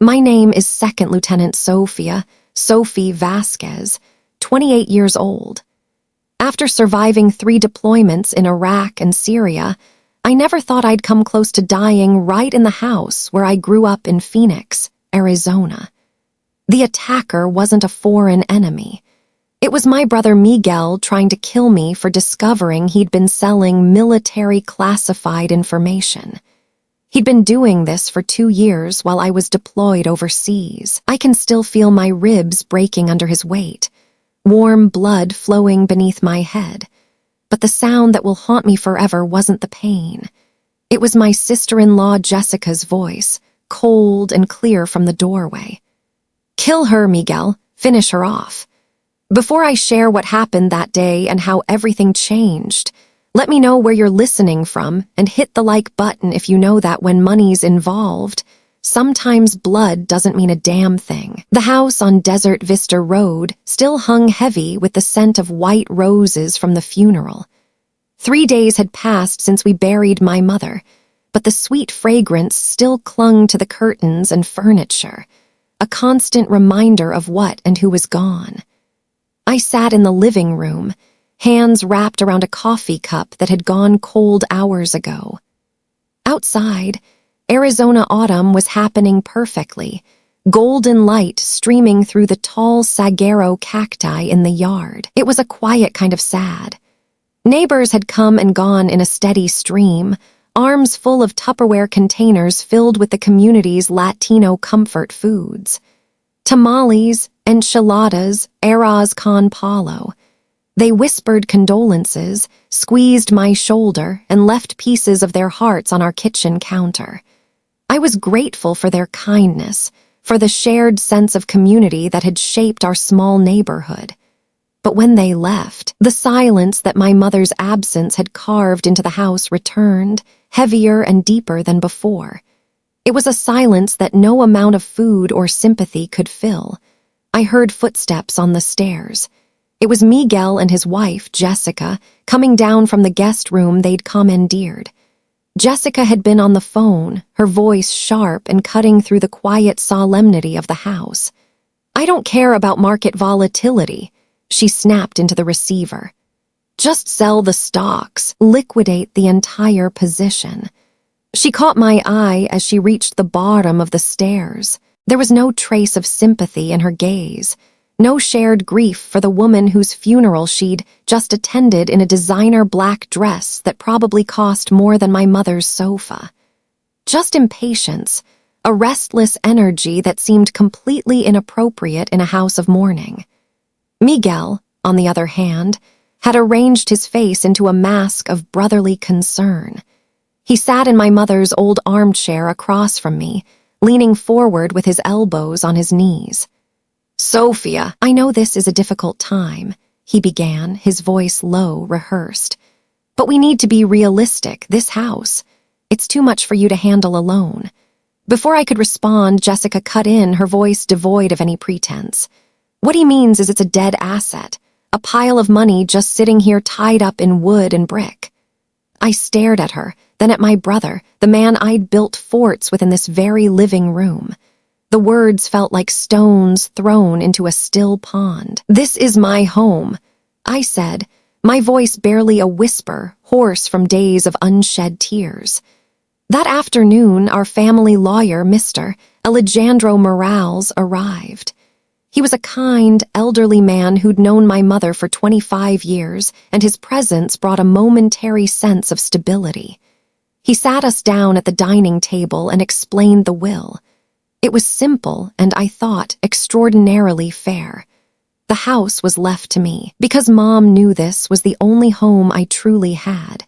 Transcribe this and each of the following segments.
My name is Second Lieutenant Sophie Vasquez, 28 years old. After surviving 3 deployments in Iraq and Syria, I never thought I'd come close to dying right in the house where I grew up in Phoenix, Arizona. The attacker wasn't a foreign enemy. It was my brother Miguel trying to kill me for discovering he'd been selling military classified information. He'd been doing this for 2 years while I was deployed overseas. I can still feel my ribs breaking under his weight, warm blood flowing beneath my head. But the sound that will haunt me forever wasn't the pain. It was my sister-in-law Jessica's voice, cold and clear from the doorway. "Kill her, Miguel. Finish her off." Before I share what happened that day and how everything changed, let me know where you're listening from and hit the like button if you know that when money's involved, sometimes blood doesn't mean a damn thing. The house on Desert Vista Road still hung heavy with the scent of white roses from the funeral. 3 days had passed since we buried my mother, but the sweet fragrance still clung to the curtains and furniture, a constant reminder of what and who was gone. I sat in the living room, hands wrapped around a coffee cup that had gone cold hours ago. Outside, Arizona autumn was happening perfectly, golden light streaming through the tall saguaro cacti in the yard. It was a quiet kind of sad. Neighbors had come and gone in a steady stream, arms full of Tupperware containers filled with the community's Latino comfort foods. Tamales, enchiladas, arroz con palo. They whispered condolences, squeezed my shoulder, and left pieces of their hearts on our kitchen counter. I was grateful for their kindness, for the shared sense of community that had shaped our small neighborhood. But when they left, the silence that my mother's absence had carved into the house returned, heavier and deeper than before. It was a silence that no amount of food or sympathy could fill. I heard footsteps on the stairs. It was Miguel and his wife, Jessica, coming down from the guest room they'd commandeered. Jessica had been on the phone, her voice sharp and cutting through the quiet solemnity of the house. "I don't care about market volatility," she snapped into the receiver. "Just sell the stocks, liquidate the entire position." She caught my eye as she reached the bottom of the stairs. There was no trace of sympathy in her gaze, no shared grief for the woman whose funeral she'd just attended in a designer black dress that probably cost more than my mother's sofa. Just impatience, a restless energy that seemed completely inappropriate in a house of mourning. Miguel, on the other hand, had arranged his face into a mask of brotherly concern. He sat in my mother's old armchair across from me, leaning forward with his elbows on his knees. "Sophia, I know this is a difficult time," he began, his voice low, rehearsed. "But we need to be realistic. This house, it's too much for you to handle alone." Before I could respond, Jessica cut in, her voice devoid of any pretense. "What he means is it's a dead asset, a pile of money just sitting here tied up in wood and brick." I stared at her, then at my brother, the man I'd built forts within this very living room. The words felt like stones thrown into a still pond. "This is my home," I said, my voice barely a whisper, hoarse from days of unshed tears. That afternoon, our family lawyer, Mr. Alejandro Morales, arrived. He was a kind, elderly man who'd known my mother for 25 years, and his presence brought a momentary sense of stability. He sat us down at the dining table and explained the will. It was simple and, I thought, extraordinarily fair. The house was left to me, because Mom knew this was the only home I truly had.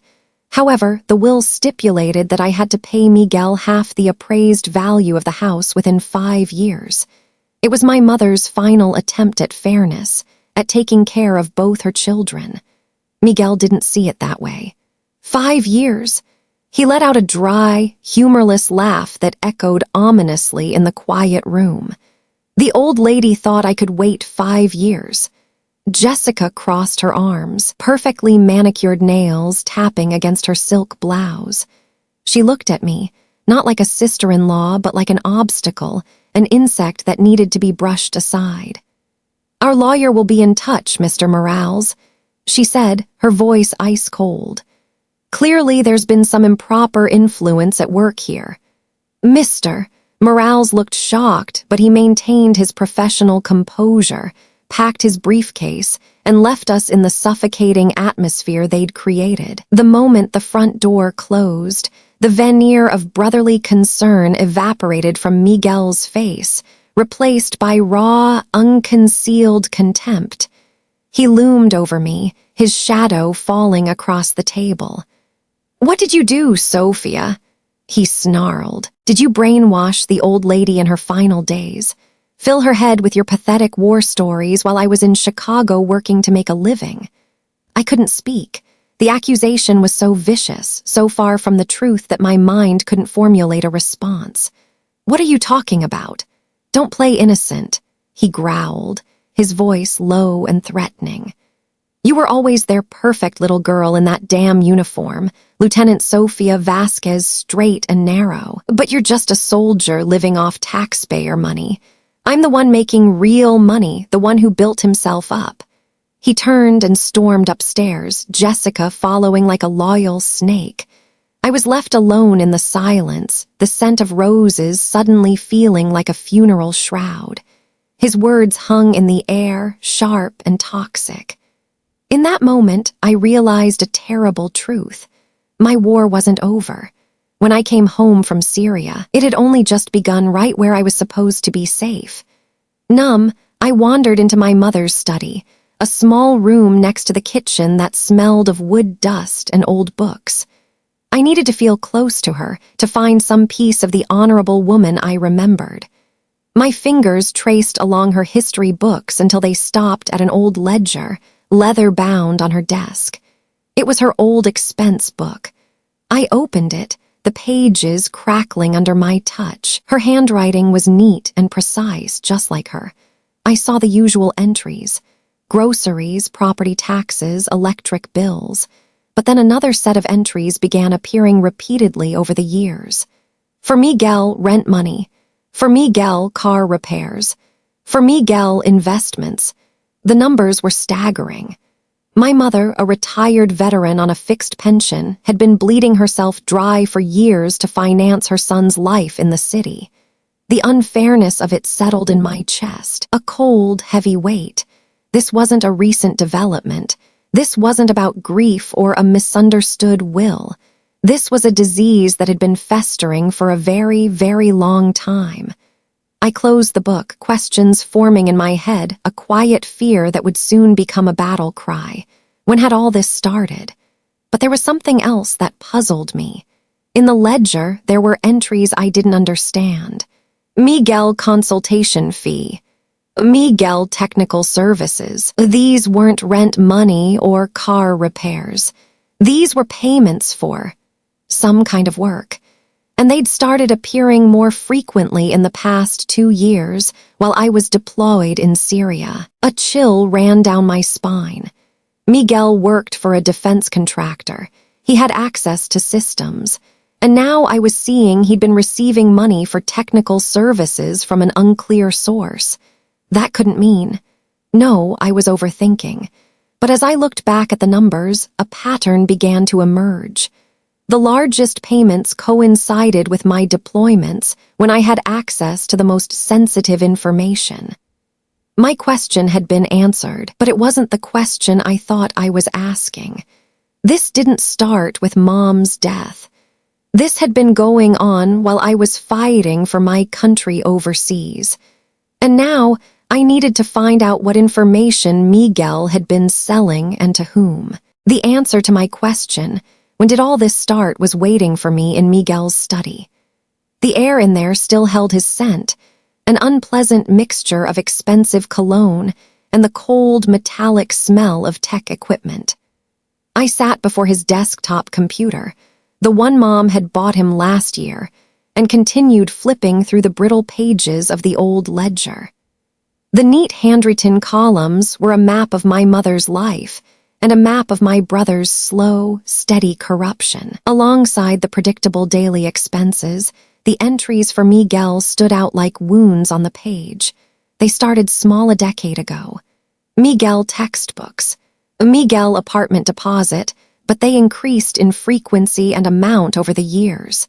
However, the will stipulated that I had to pay Miguel half the appraised value of the house within 5 years. It was my mother's final attempt at fairness, at taking care of both her children. Miguel didn't see it that way. 5 years? He let out a dry, humorless laugh that echoed ominously in the quiet room. The old lady thought I could wait 5 years. Jessica crossed her arms, perfectly manicured nails tapping against her silk blouse. She looked at me, not like a sister-in-law, but like an obstacle, an insect that needed to be brushed aside. "Our lawyer will be in touch, Mr. Morales," she said, her voice ice cold. "Clearly there's been some improper influence at work here." "Mr." Morales looked shocked, but he maintained his professional composure, packed his briefcase, and left us in the suffocating atmosphere they'd created. The moment the front door closed, the veneer of brotherly concern evaporated from Miguel's face, replaced by raw, unconcealed contempt. He loomed over me, his shadow falling across the table. "What did you do, Sophia?" he snarled. "Did you brainwash the old lady in her final days? Fill her head with your pathetic war stories while I was in Chicago working to make a living?" I couldn't speak. The accusation was so vicious, so far from the truth that my mind couldn't formulate a response. "What are you talking about? Don't play innocent," he growled, his voice low and threatening. "You were always their perfect little girl in that damn uniform, Lieutenant Sofia Vasquez, straight and narrow. But you're just a soldier living off taxpayer money. I'm the one making real money, the one who built himself up." He turned and stormed upstairs, Jessica following like a loyal snake. I was left alone in the silence, the scent of roses suddenly feeling like a funeral shroud. His words hung in the air, sharp and toxic. In that moment, I realized a terrible truth. My war wasn't over. When I came home from Syria, it had only just begun right where I was supposed to be safe. Numb, I wandered into my mother's study, a small room next to the kitchen that smelled of wood dust and old books. I needed to feel close to her, to find some piece of the honorable woman I remembered. My fingers traced along her history books until they stopped at an old ledger, leather-bound on her desk. It was her old expense book. I opened it, the pages crackling under my touch. Her handwriting was neat and precise, just like her. I saw the usual entries: groceries, property taxes, electric bills. But then another set of entries began appearing repeatedly over the years. For Miguel, rent money. For Miguel, car repairs. For Miguel, investments. The numbers were staggering. My mother, a retired veteran on a fixed pension, had been bleeding herself dry for years to finance her son's life in the city. The unfairness of it settled in my chest, a cold, heavy weight. This wasn't a recent development. This wasn't about grief or a misunderstood will. This was a disease that had been festering for a very, very long time. I closed the book, questions forming in my head, a quiet fear that would soon become a battle cry. When had all this started? But there was something else that puzzled me. In the ledger, there were entries I didn't understand. Miguel consultation fee. Miguel technical services. These weren't rent money or car repairs. These were payments for some kind of work. And they'd started appearing more frequently in the past 2 years while I was deployed in Syria. A chill ran down my spine. Miguel worked for a defense contractor. He had access to systems. And now I was seeing he'd been receiving money for technical services from an unclear source. That couldn't mean. No, I was overthinking. But as I looked back at the numbers, a pattern began to emerge. The largest payments coincided with my deployments when I had access to the most sensitive information. My question had been answered, but it wasn't the question I thought I was asking. This didn't start with Mom's death. This had been going on while I was fighting for my country overseas. And now I needed to find out what information Miguel had been selling and to whom. The answer to my question, when did all this start, was waiting for me in Miguel's study. The air in there still held his scent, an unpleasant mixture of expensive cologne and the cold, metallic smell of tech equipment. I sat before his desktop computer, the one Mom had bought him last year, and continued flipping through the brittle pages of the old ledger. The neat handwritten columns were a map of my mother's life, and a map of my brother's slow, steady corruption. Alongside the predictable daily expenses, the entries for Miguel stood out like wounds on the page. They started small a decade ago. Miguel textbooks, Miguel apartment deposit, but they increased in frequency and amount over the years.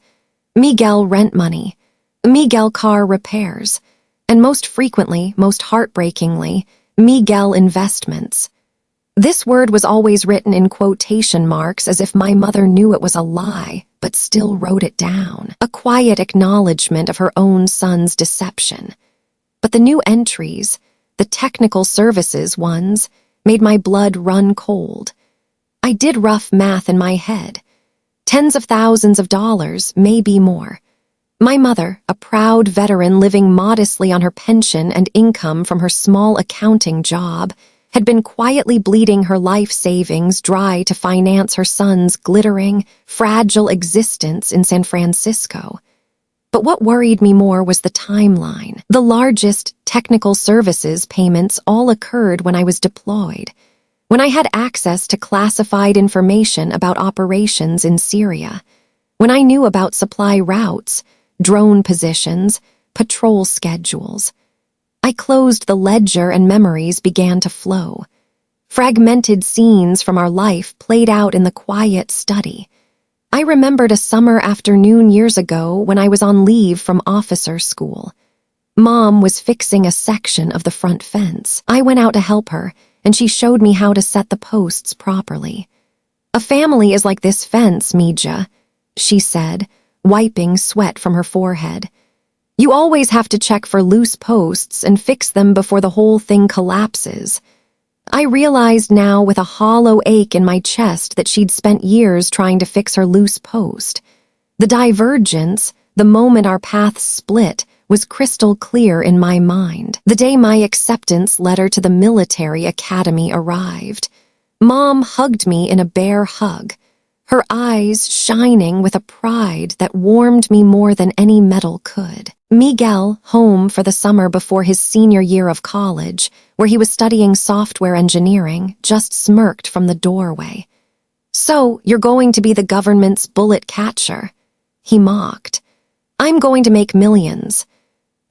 Miguel rent money, Miguel car repairs, and most frequently, most heartbreakingly, Miguel investments. This word was always written in quotation marks as if my mother knew it was a lie, but still wrote it down, a quiet acknowledgement of her own son's deception. But the new entries, the technical services ones, made my blood run cold. I did rough math in my head. Tens of thousands of dollars, maybe more. My mother, a proud veteran living modestly on her pension and income from her small accounting job, had been quietly bleeding her life savings dry to finance her son's glittering, fragile existence in San Francisco. But what worried me more was the timeline. The largest technical services payments all occurred when I was deployed, when I had access to classified information about operations in Syria, when I knew about supply routes, drone positions, patrol schedules. I closed the ledger and memories began to flow. Fragmented scenes from our life played out in the quiet study. I remembered a summer afternoon years ago when I was on leave from officer school. Mom was fixing a section of the front fence. I went out to help her, and she showed me how to set the posts properly. "A family is like this fence, Mija," she said, wiping sweat from her forehead. "You always have to check for loose posts and fix them before the whole thing collapses." I realized now with a hollow ache in my chest that she'd spent years trying to fix her loose post. The divergence, the moment our paths split, was crystal clear in my mind. The day my acceptance letter to the military academy arrived, Mom hugged me in a bear hug, her eyes shining with a pride that warmed me more than any medal could. Miguel, home for the summer before his senior year of college, where he was studying software engineering, just smirked from the doorway. "So, you're going to be the government's bullet catcher," he mocked. "I'm going to make millions."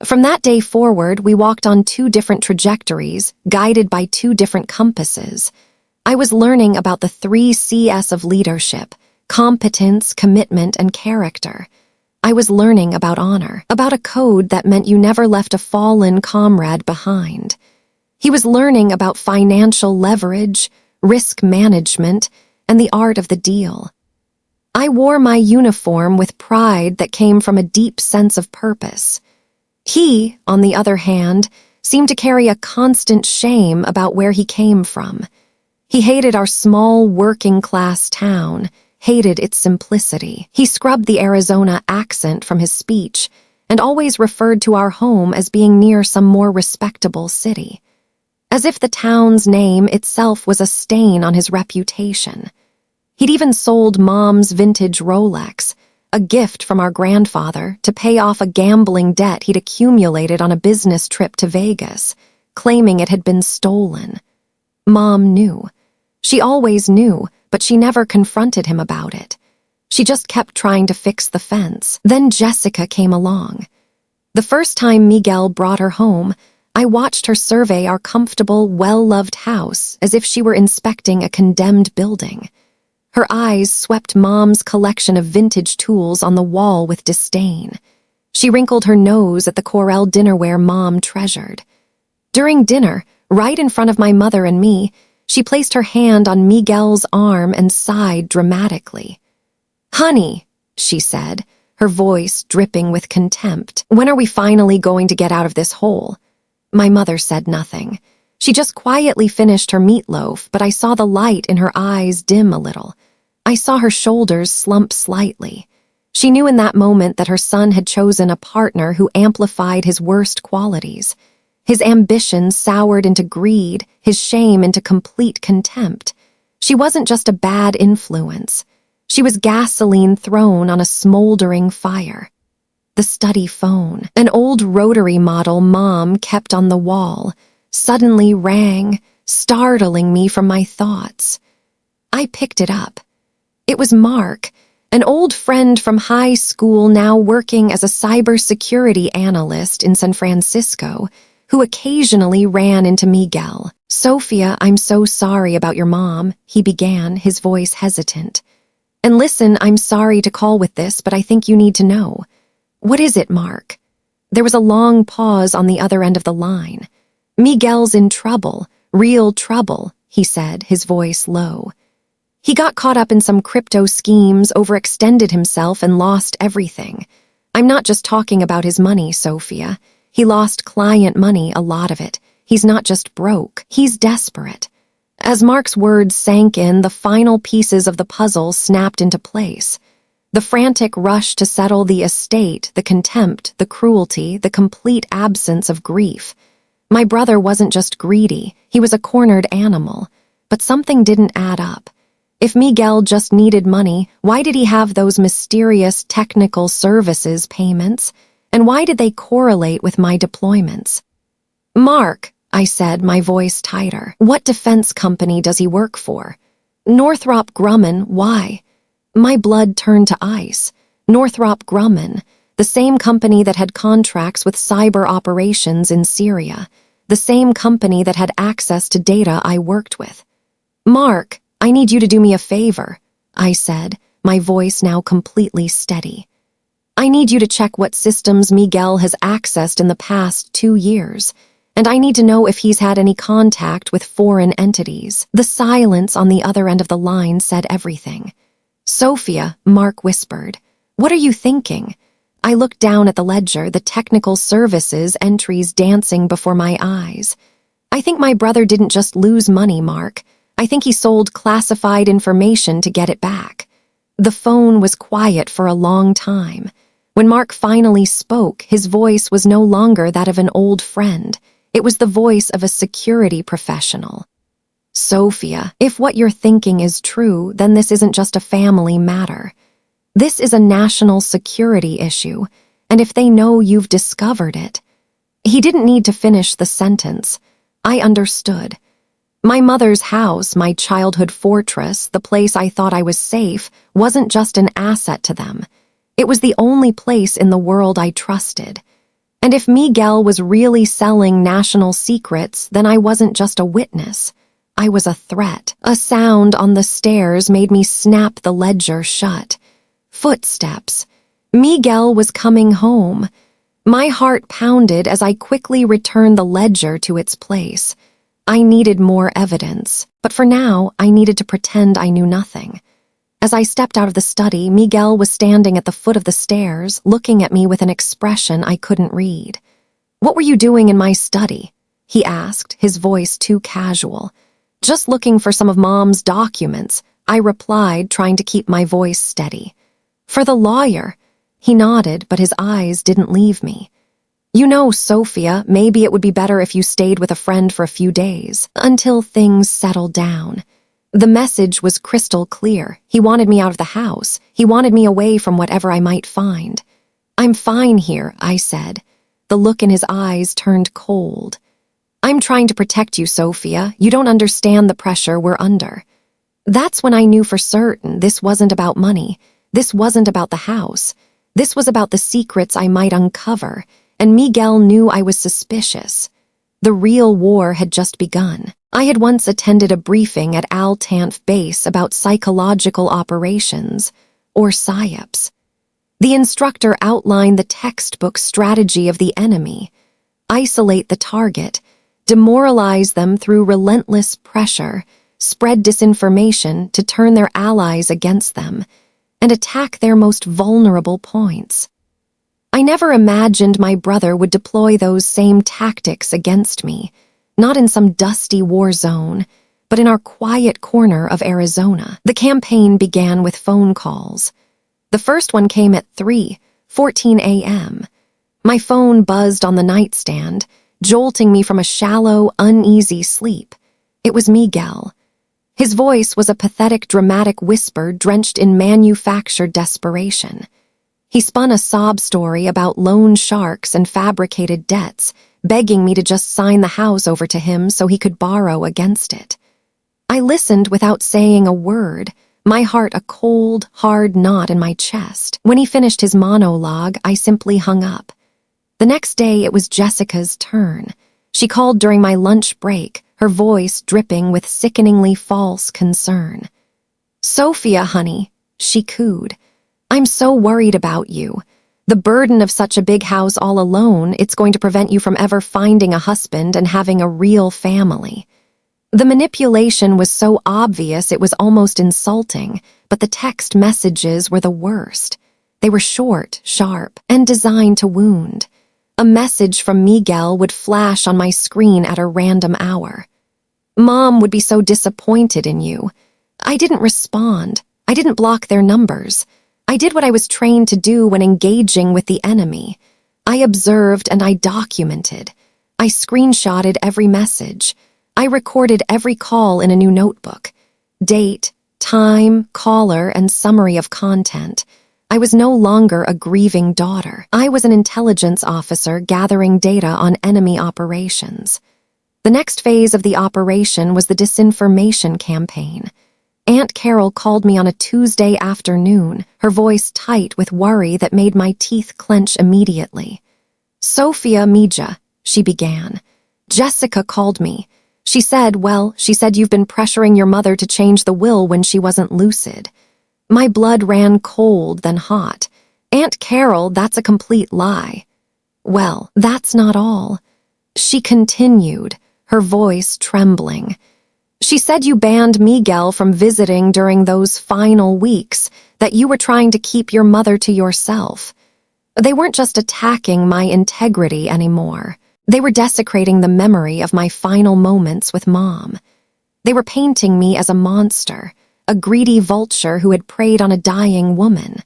From that day forward, we walked on two different trajectories, guided by two different compasses. I was learning about the 3Cs of leadership: competence, commitment, and character. I was learning about honor, about a code that meant you never left a fallen comrade behind. He was learning about financial leverage, risk management, and the art of the deal. I wore my uniform with pride that came from a deep sense of purpose. He, on the other hand, seemed to carry a constant shame about where he came from. He hated our small working-class town, hated its simplicity. He scrubbed the Arizona accent from his speech and always referred to our home as being near some more respectable city, as if the town's name itself was a stain on his reputation. He'd even sold Mom's vintage Rolex, a gift from our grandfather, to pay off a gambling debt he'd accumulated on a business trip to Vegas, claiming it had been stolen. Mom knew. She always knew, but she never confronted him about it. She just kept trying to fix the fence. Then Jessica came along. The first time Miguel brought her home, I watched her survey our comfortable, well-loved house as if she were inspecting a condemned building. Her eyes swept Mom's collection of vintage tools on the wall with disdain. She wrinkled her nose at the Corel dinnerware Mom treasured. During dinner, right in front of my mother and me, she placed her hand on Miguel's arm and sighed dramatically. "Honey," she said, her voice dripping with contempt, "when are we finally going to get out of this hole?" My mother said nothing. She just quietly finished her meatloaf, but I saw the light in her eyes dim a little. I saw her shoulders slump slightly. She knew in that moment that her son had chosen a partner who amplified his worst qualities. His ambition soured into greed, his shame into complete contempt. She wasn't just a bad influence. She was gasoline thrown on a smoldering fire. The study phone, an old rotary model Mom kept on the wall, suddenly rang, startling me from my thoughts. I picked it up. It was Mark, An old friend from high school now working as a cybersecurity analyst in San Francisco, who occasionally ran into Miguel. "Sophia, I'm so sorry about your mom," he began, his voice hesitant. "And listen, I'm sorry to call with this, but I think you need to know." "What is it, Mark?" There was a long pause on the other end of the line. "Miguel's in trouble, real trouble," he said, his voice low. "He got caught up in some crypto schemes, overextended himself, and lost everything. I'm not just talking about his money, Sophia. He lost client money, a lot of it. He's not just broke, he's desperate." As Mark's words sank in, the final pieces of the puzzle snapped into place. The frantic rush to settle the estate, the contempt, the cruelty, the complete absence of grief. My brother wasn't just greedy, he was a cornered animal. But something didn't add up. If Miguel just needed money, why did he have those mysterious technical services payments? And why did they correlate with my deployments? "Mark," I said, my voice tighter, "what defense company does he work for?" "Northrop Grumman, why?" My blood turned to ice. Northrop Grumman, the same company that had contracts with cyber operations in Syria, the same company that had access to data I worked with. "Mark, I need you to do me a favor," I said, my voice now completely steady. "I need you to check what systems Miguel has accessed in the past 2 years, and I need to know if he's had any contact with foreign entities." The silence on the other end of the line said everything. "Sophia," Mark whispered, "what are you thinking?" I looked down at the ledger, the technical services entries dancing before my eyes. "I think my brother didn't just lose money, Mark. I think he sold classified information to get it back." The phone was quiet for a long time. When Mark finally spoke, his voice was no longer that of an old friend. It was the voice of a security professional. "Sophia, if what you're thinking is true, then this isn't just a family matter. This is a national security issue, and if they know you've discovered it—" He didn't need to finish the sentence. I understood. My mother's house, my childhood fortress, the place I thought I was safe, wasn't just an asset to them. It was the only place in the world I trusted. And if Miguel was really selling national secrets, then I wasn't just a witness. I was a threat. A sound on the stairs made me snap the ledger shut. Footsteps. Miguel was coming home. My heart pounded as I quickly returned the ledger to its place. I needed more evidence, but for now, I needed to pretend I knew nothing. As I stepped out of the study, Miguel was standing at the foot of the stairs, looking at me with an expression I couldn't read. "What were you doing in my study?" he asked, his voice too casual. "Just looking for some of Mom's documents," I replied, trying to keep my voice steady. "For the lawyer." He nodded, but his eyes didn't leave me. "You know, Sophia, maybe it would be better if you stayed with a friend for a few days, until things settled down." The message was crystal clear. He wanted me out of the house. He wanted me away from whatever I might find. "I'm fine here," I said. The look in his eyes turned cold. "I'm trying to protect you, Sophia. You don't understand the pressure we're under." That's when I knew for certain this wasn't about money. This wasn't about the house. This was about the secrets I might uncover, and Miguel knew I was suspicious. The real war had just begun. I had once attended a briefing at Al Tanf Base about psychological operations, or PSYOPs. The instructor outlined the textbook strategy of the enemy: isolate the target, demoralize them through relentless pressure, spread disinformation to turn their allies against them, and attack their most vulnerable points. I never imagined my brother would deploy those same tactics against me, not in some dusty war zone, but in our quiet corner of Arizona. The campaign began with phone calls. The first one came at 3:14 a.m. My phone buzzed on the nightstand, jolting me from a shallow, uneasy sleep. It was Miguel. His voice was a pathetic, dramatic whisper drenched in manufactured desperation. He spun a sob story about loan sharks and fabricated debts, begging me to just sign the house over to him so he could borrow against it. I listened without saying a word, my heart a cold, hard knot in my chest. When he finished his monologue, I simply hung up. The next day, it was Jessica's turn. She called during my lunch break, her voice dripping with sickeningly false concern. "Sophia, honey," she cooed. "I'm so worried about you. The burden of such a big house all alone, it's going to prevent you from ever finding a husband and having a real family." The manipulation was so obvious it was almost insulting, but the text messages were the worst. They were short, sharp, and designed to wound. A message from Miguel would flash on my screen at a random hour. "Mom would be so disappointed in you." I didn't respond. I didn't block their numbers. I did what I was trained to do when engaging with the enemy. I observed and I documented. I screenshotted every message. I recorded every call in a new notebook. Date, time, caller, and summary of content. I was no longer a grieving daughter. I was an intelligence officer gathering data on enemy operations. The next phase of the operation was the disinformation campaign. Aunt Carol called me on a Tuesday afternoon, her voice tight with worry that made my teeth clench immediately. "Sophia Mija," she began. "Jessica called me. She said you've been pressuring your mother to change the will when she wasn't lucid." My blood ran cold, then hot. "Aunt Carol, that's a complete lie." "Well, that's not all," she continued, her voice trembling. "She said you banned Miguel from visiting during those final weeks, that you were trying to keep your mother to yourself. They weren't just attacking my integrity anymore. They were desecrating the memory of my final moments with Mom. They were painting me as a monster, a greedy vulture who had preyed on a dying woman."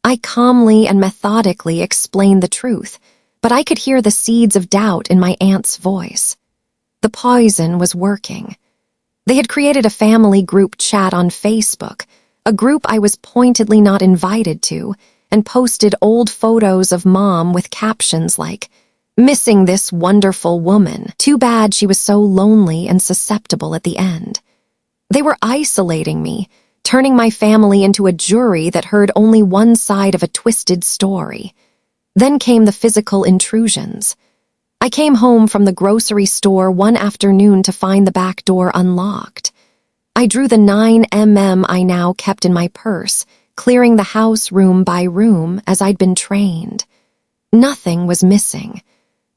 I calmly and methodically explained the truth, but I could hear the seeds of doubt in my aunt's voice. The poison was working. They had created a family group chat on Facebook, a group I was pointedly not invited to, and posted old photos of Mom with captions like, "Missing this wonderful woman. Too bad she was so lonely and susceptible at the end." They were isolating me, turning my family into a jury that heard only one side of a twisted story. Then came the physical intrusions. I came home from the grocery store one afternoon to find the back door unlocked. I drew the 9mm I now kept in my purse, clearing the house room by room as I'd been trained. Nothing was missing.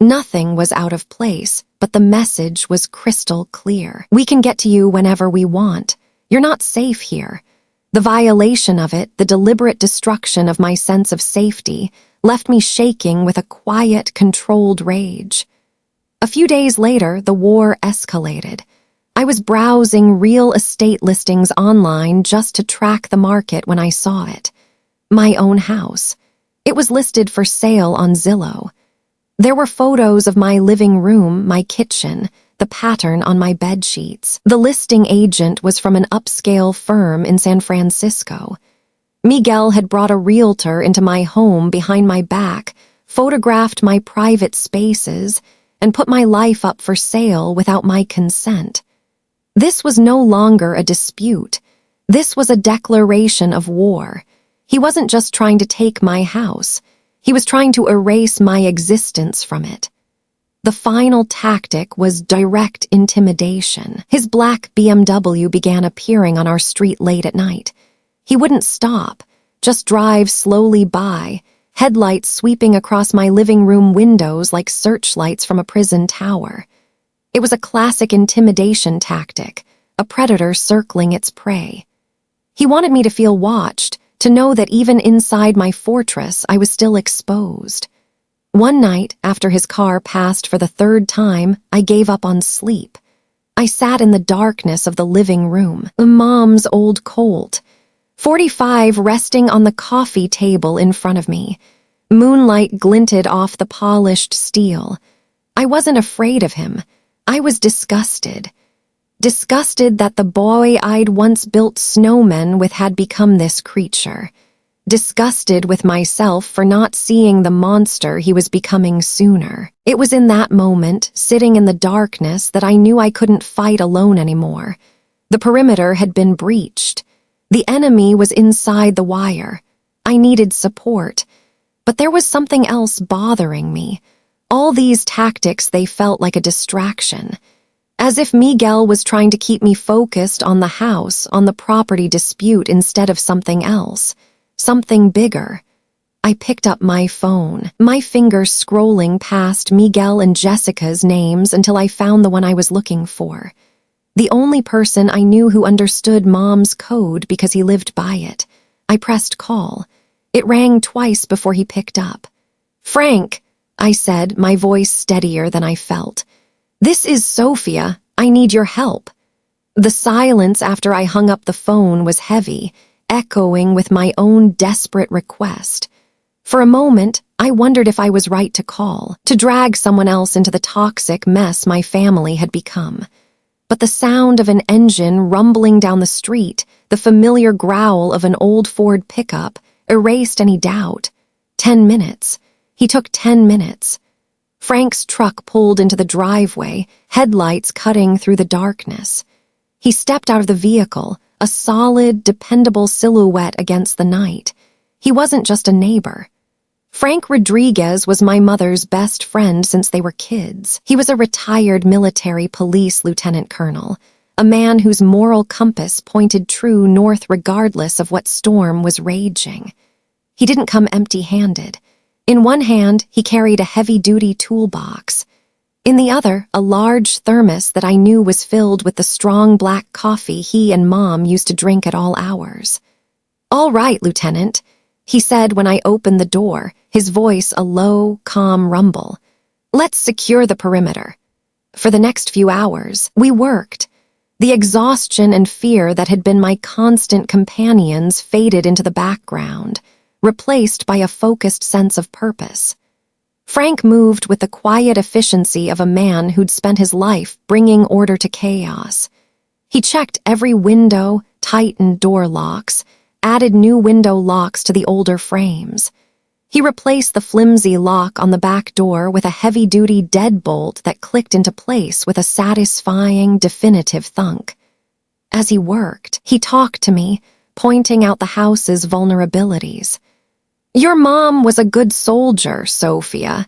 Nothing was out of place, but the message was crystal clear. "We can get to you whenever we want. You're not safe here." The violation of it, the deliberate destruction of my sense of safety, left me shaking with a quiet, controlled rage. A few days later, the war escalated. I was browsing real estate listings online just to track the market when I saw it. My own house. It was listed for sale on Zillow. There were photos of my living room, my kitchen, the pattern on my bed sheets. The listing agent was from an upscale firm in San Francisco. Miguel had brought a realtor into my home behind my back, photographed my private spaces, and put my life up for sale without my consent. This was no longer a dispute. This was a declaration of war. He wasn't just trying to take my house. He was trying to erase my existence from it. The final tactic was direct intimidation. His black BMW began appearing on our street late at night. He wouldn't stop, just drive slowly by, headlights sweeping across my living room windows like searchlights from a prison tower. It was a classic intimidation tactic, a predator circling its prey. He wanted me to feel watched, to know that even inside my fortress I was still exposed. One night, after his car passed for the third time, I gave up on sleep. I sat in the darkness of the living room, Mom's old Colt, 45 resting on the coffee table in front of me. Moonlight glinted off the polished steel. I wasn't afraid of him. I was disgusted. Disgusted that the boy I'd once built snowmen with had become this creature. Disgusted with myself for not seeing the monster he was becoming sooner. It was in that moment, sitting in the darkness, that I knew I couldn't fight alone anymore. The perimeter had been breached. The enemy was inside the wire. I needed support. But there was something else bothering me. All these tactics, they felt like a distraction. As if Miguel was trying to keep me focused on the house, on the property dispute instead of something else. Something bigger. I picked up my phone, my fingers scrolling past Miguel and Jessica's names until I found the one I was looking for. The only person I knew who understood Mom's code because he lived by it. I pressed call. It rang twice before he picked up. "Frank," I said, my voice steadier than I felt. "This is Sophia. I need your help." The silence after I hung up the phone was heavy, echoing with my own desperate request. For a moment, I wondered if I was right to call, to drag someone else into the toxic mess my family had become. But the sound of an engine rumbling down the street, the familiar growl of an old Ford pickup, erased any doubt. 10 minutes. He took 10 minutes. Frank's truck pulled into the driveway, headlights cutting through the darkness. He stepped out of the vehicle, a solid, dependable silhouette against the night. He wasn't just a neighbor. Frank Rodriguez was my mother's best friend since they were kids. He was a retired military police lieutenant colonel, a man whose moral compass pointed true north regardless of what storm was raging. He didn't come empty-handed. In one hand, he carried a heavy-duty toolbox. In the other, a large thermos that I knew was filled with the strong black coffee he and Mom used to drink at all hours. "All right, Lieutenant," he said when I opened the door, his voice a low, calm rumble. "Let's secure the perimeter." For the next few hours, we worked. The exhaustion and fear that had been my constant companions faded into the background, replaced by a focused sense of purpose. Frank moved with the quiet efficiency of a man who'd spent his life bringing order to chaos. He checked every window, tightened door locks, added new window locks to the older frames. He replaced the flimsy lock on the back door with a heavy-duty deadbolt that clicked into place with a satisfying, definitive thunk. As he worked, he talked to me, pointing out the house's vulnerabilities. "Your mom was a good soldier, Sophia,"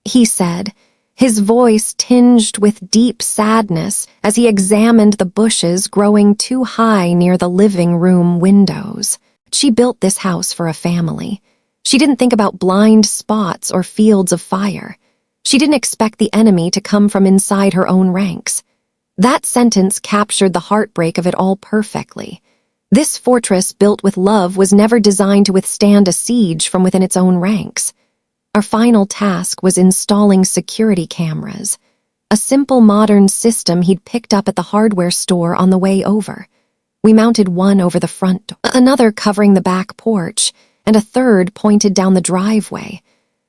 he said, his voice tinged with deep sadness as he examined the bushes growing too high near the living room windows. "She built this house for a family. She didn't think about blind spots or fields of fire. She didn't expect the enemy to come from inside her own ranks." That sentence captured the heartbreak of it all perfectly. This fortress built with love was never designed to withstand a siege from within its own ranks. Our final task was installing security cameras, a simple modern system he'd picked up at the hardware store on the way over. We mounted one over the front door, another covering the back porch, and a third pointed down the driveway.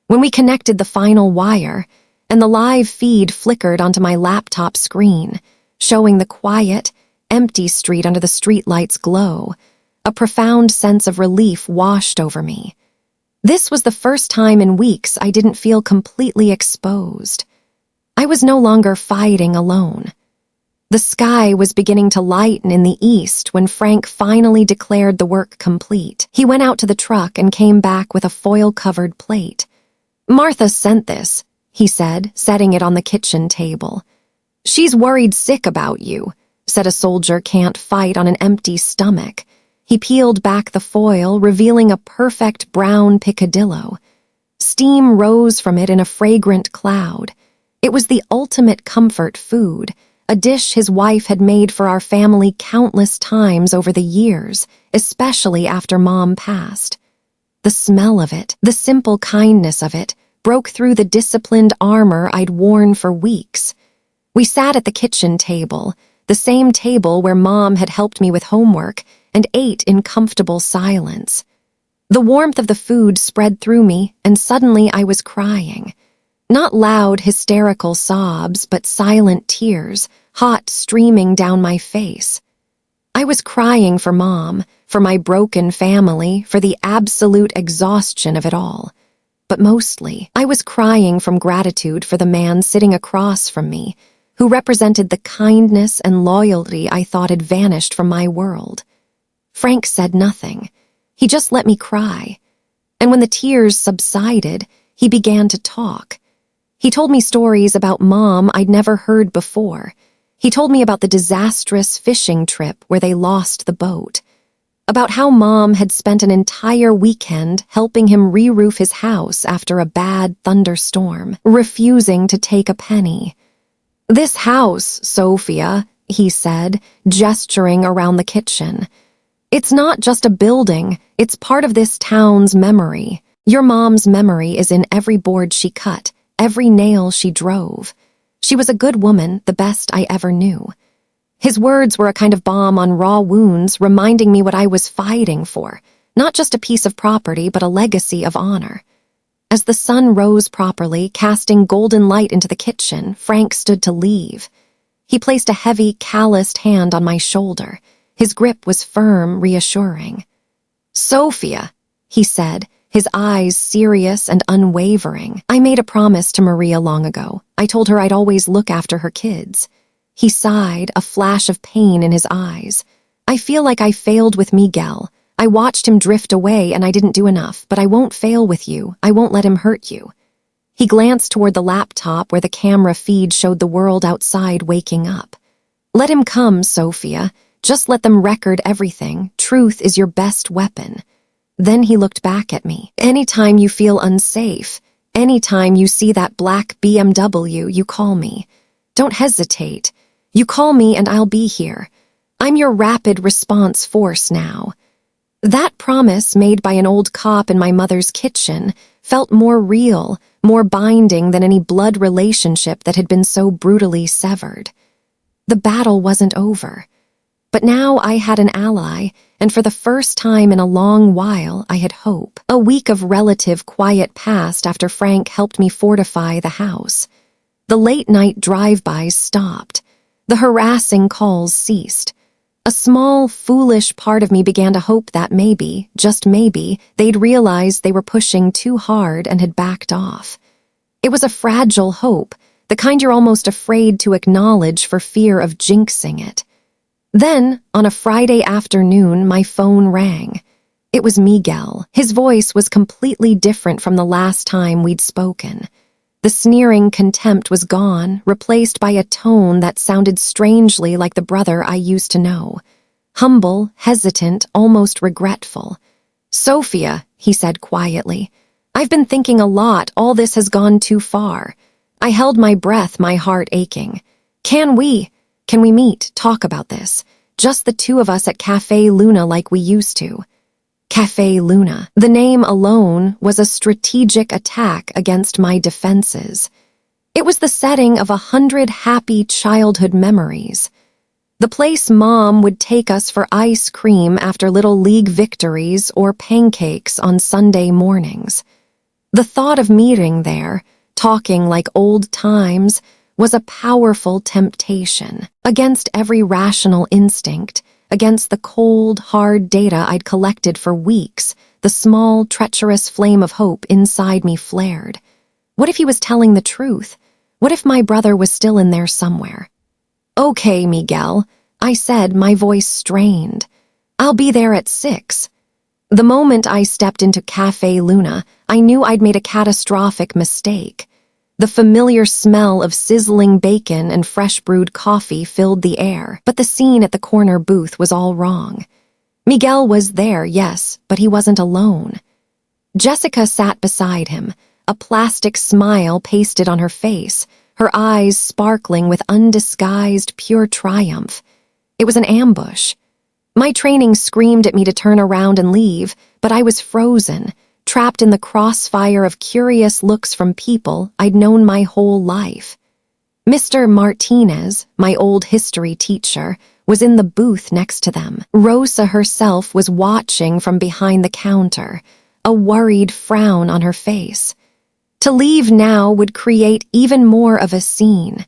When we connected the final wire, and the live feed flickered onto my laptop screen, showing the quiet, empty street under the streetlight's glow, a profound sense of relief washed over me. This was the first time in weeks I didn't feel completely exposed. I was no longer fighting alone. The sky was beginning to lighten in the east when Frank finally declared the work complete. He went out to the truck and came back with a foil-covered plate. "Martha sent this," he said, setting it on the kitchen table. "She's worried sick about you," said a soldier can't fight on an empty stomach. He peeled back the foil, revealing a perfect brown picadillo. Steam rose from it in a fragrant cloud. It was the ultimate comfort food, a dish his wife had made for our family countless times over the years, especially after Mom passed. The smell of it, the simple kindness of it, broke through the disciplined armor I'd worn for weeks. We sat at the kitchen table, the same table where Mom had helped me with homework, and ate in comfortable silence. The warmth of the food spread through me, and suddenly I was crying. Not loud, hysterical sobs, but silent tears, hot streaming down my face. I was crying for Mom, for my broken family, for the absolute exhaustion of it all. But mostly, I was crying from gratitude for the man sitting across from me, who represented the kindness and loyalty I thought had vanished from my world. Frank said nothing. He just let me cry. And when the tears subsided, he began to talk. He told me stories about Mom I'd never heard before. He told me about the disastrous fishing trip where they lost the boat. About how Mom had spent an entire weekend helping him re-roof his house after a bad thunderstorm, refusing to take a penny. "This house, Sophia," he said, gesturing around the kitchen. "It's not just a building, it's part of this town's memory. Your Mom's memory is in every board she cut, every nail she drove. She was a good woman, the best I ever knew." His words were a kind of balm on raw wounds, reminding me what I was fighting for, not just a piece of property, but a legacy of honor. As the sun rose properly, casting golden light into the kitchen, Frank stood to leave. He placed a heavy, calloused hand on my shoulder. His grip was firm, reassuring. "Sophia," he said, his eyes serious and unwavering. "I made a promise to Maria long ago. I told her I'd always look after her kids." He sighed, a flash of pain in his eyes. "I feel like I failed with Miguel. I watched him drift away and I didn't do enough, but I won't fail with you. I won't let him hurt you." He glanced toward the laptop where the camera feed showed the world outside waking up. "Let him come, Sophia. Just let them record everything. Truth is your best weapon." Then he looked back at me. "Anytime you feel unsafe, anytime you see that black BMW, you call me. Don't hesitate. You call me and I'll be here. I'm your rapid response force now." That promise, made by an old cop in my mother's kitchen, felt more real, more binding than any blood relationship that had been so brutally severed. The battle wasn't over. But now I had an ally, and for the first time in a long while, I had hope. A week of relative quiet passed after Frank helped me fortify the house. The late-night drive-bys stopped. The harassing calls ceased. A small, foolish part of me began to hope that maybe, just maybe, they'd realized they were pushing too hard and had backed off. It was a fragile hope, the kind you're almost afraid to acknowledge for fear of jinxing it. Then, on a Friday afternoon, my phone rang. It was Miguel. His voice was completely different from the last time we'd spoken. The sneering contempt was gone, replaced by a tone that sounded strangely like the brother I used to know. Humble, hesitant, almost regretful. "Sophia," he said quietly, "I've been thinking a lot. All this has gone too far." I held my breath, my heart aching. Can we meet, talk about this? Just the two of us at Cafe Luna like we used to." Cafe Luna. The name alone was a strategic attack against my defenses. It was the setting of 100 happy childhood memories. The place Mom would take us for ice cream after Little League victories or pancakes on Sunday mornings. The thought of meeting there, talking like old times, was a powerful temptation. Against every rational instinct, against the cold, hard data I'd collected for weeks, the small, treacherous flame of hope inside me flared. What if he was telling the truth? What if my brother was still in there somewhere? "Okay, Miguel," I said, my voice strained. "I'll be there at 6. The moment I stepped into Cafe Luna, I knew I'd made a catastrophic mistake. The familiar smell of sizzling bacon and fresh-brewed coffee filled the air, but the scene at the corner booth was all wrong. Miguel was there, yes, but he wasn't alone. Jessica sat beside him, a plastic smile pasted on her face, her eyes sparkling with undisguised, pure triumph. It was an ambush. My training screamed at me to turn around and leave, but I was frozen, trapped in the crossfire of curious looks from people I'd known my whole life. Mr. Martinez, my old history teacher, was in the booth next to them. Rosa herself was watching from behind the counter, a worried frown on her face. To leave now would create even more of a scene.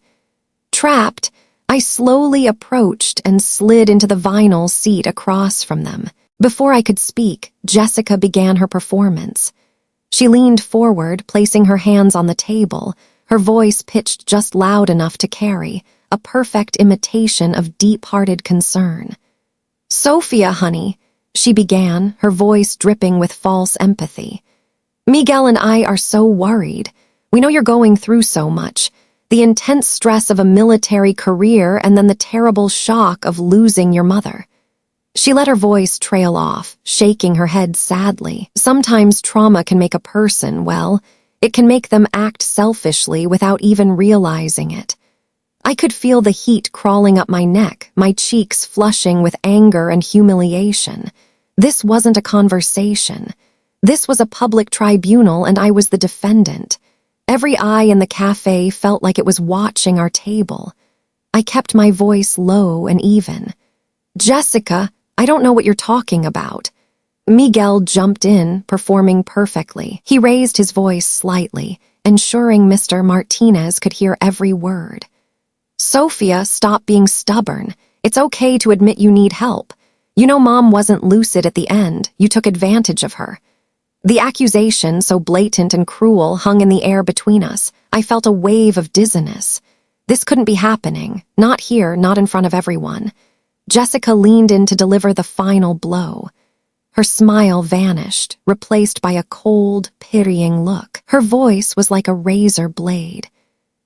Trapped, I slowly approached and slid into the vinyl seat across from them. Before I could speak, Jessica began her performance. She leaned forward, placing her hands on the table, her voice pitched just loud enough to carry, a perfect imitation of deep-hearted concern. "Sophia, honey," she began, her voice dripping with false empathy. Miguel and I are so worried. We know you're going through so much. The intense stress of a military career and then the terrible shock of losing your mother. She let her voice trail off, shaking her head sadly. Sometimes trauma can make a person, well, it can make them act selfishly without even realizing it. I could feel the heat crawling up my neck, my cheeks flushing with anger and humiliation. This wasn't a conversation. This was a public tribunal, and I was the defendant. Every eye in the cafe felt like it was watching our table. I kept my voice low and even. Jessica, I don't know what you're talking about. Miguel jumped in, performing perfectly. He raised his voice slightly, ensuring Mr. Martinez could hear every word. Sophia, stop being stubborn. It's okay to admit you need help. You know Mom wasn't lucid at the end. You took advantage of her. The accusation, so blatant and cruel, hung in the air between us. I felt a wave of dizziness. This couldn't be happening. Not here, not in front of everyone. Jessica leaned in to deliver the final blow. Her smile vanished, replaced by a cold, pitying look. Her voice was like a razor blade.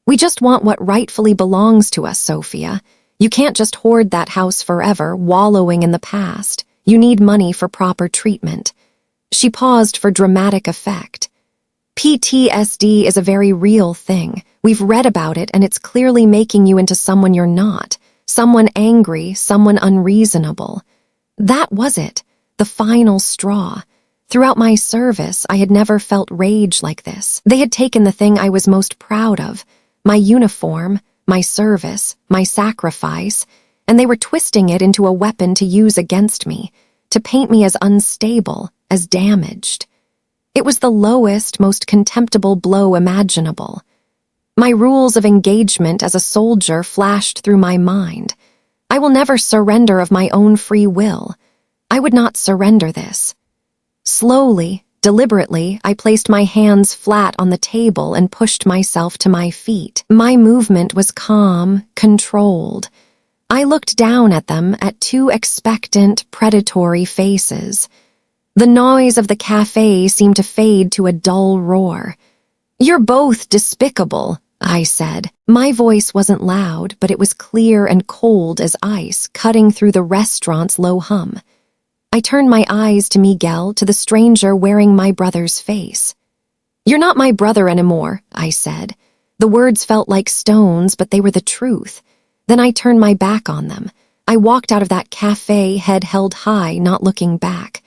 We just want what rightfully belongs to us, Sophia. You can't just hoard that house forever, wallowing in the past. You need money for proper treatment. She paused for dramatic effect. PTSD is a very real thing. We've read about it, and it's clearly making you into someone you're not. Someone angry, someone unreasonable. That was it, the final straw. Throughout my service, I had never felt rage like this. They had taken the thing I was most proud of, my uniform, my service, my sacrifice, and they were twisting it into a weapon to use against me, to paint me as unstable, as damaged. It was the lowest, most contemptible blow imaginable. My rules of engagement as a soldier flashed through my mind. I will never surrender of my own free will. I would not surrender this. Slowly, deliberately, I placed my hands flat on the table and pushed myself to my feet. My movement was calm, controlled. I looked down at them, at two expectant, predatory faces. The noise of the cafe seemed to fade to a dull roar. "You're both despicable," I said. My voice wasn't loud, but it was clear and cold as ice, cutting through the restaurant's low hum. I turned my eyes to Miguel, to the stranger wearing my brother's face. "You're not my brother anymore," I said. The words felt like stones, but they were the truth. Then I turned my back on them. I walked out of that cafe, head held high, not looking back.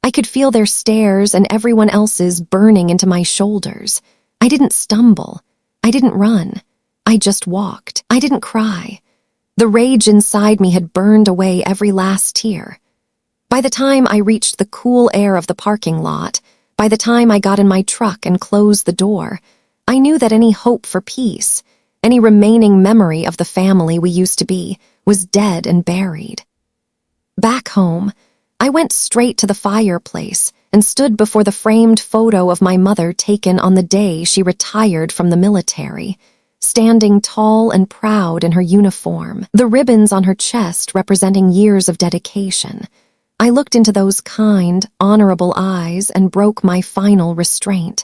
I could feel their stares and everyone else's burning into my shoulders. I didn't stumble. I didn't run. I just walked. I didn't cry. The rage inside me had burned away every last tear. By the time I reached the cool air of the parking lot, by the time I got in my truck and closed the door, I knew that any hope for peace, any remaining memory of the family we used to be, was dead and buried. Back home, I went straight to the fireplace and stood before the framed photo of my mother taken on the day she retired from the military, standing tall and proud in her uniform, the ribbons on her chest representing years of dedication. I looked into those kind, honorable eyes and broke my final restraint.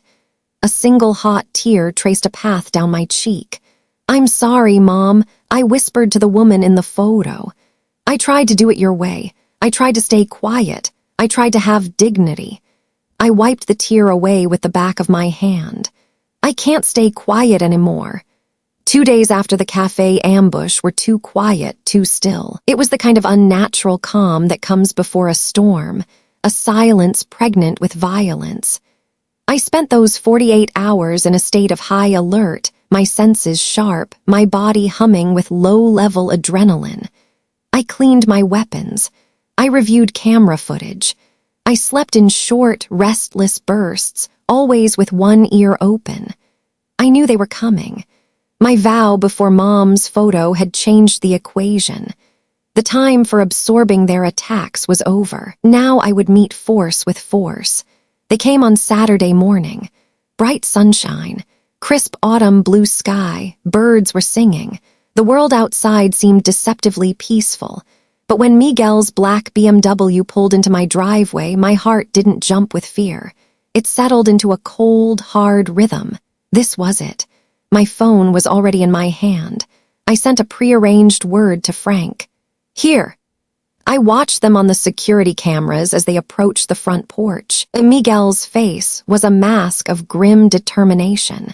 A single hot tear traced a path down my cheek. "I'm sorry, Mom," I whispered to the woman in the photo. "I tried to do it your way. I tried to stay quiet. I tried to have dignity." I wiped the tear away with the back of my hand. I can't stay quiet anymore. 2 days after the cafe ambush were too quiet, too still. It was the kind of unnatural calm that comes before a storm, a silence pregnant with violence. I spent those 48 hours in a state of high alert, my senses sharp, my body humming with low-level adrenaline. I cleaned my weapons. I reviewed camera footage. I slept in short, restless bursts, always with one ear open. I knew they were coming. My vow before Mom's photo had changed the equation. The time for absorbing their attacks was over. Now I would meet force with force. They came on Saturday morning. Bright sunshine, crisp autumn blue sky, birds were singing. The world outside seemed deceptively peaceful. But when Miguel's black BMW pulled into my driveway, my heart didn't jump with fear. It settled into a cold, hard rhythm. This was it. My phone was already in my hand. I sent a prearranged word to Frank. Here. I watched them on the security cameras as they approached the front porch. Miguel's face was a mask of grim determination.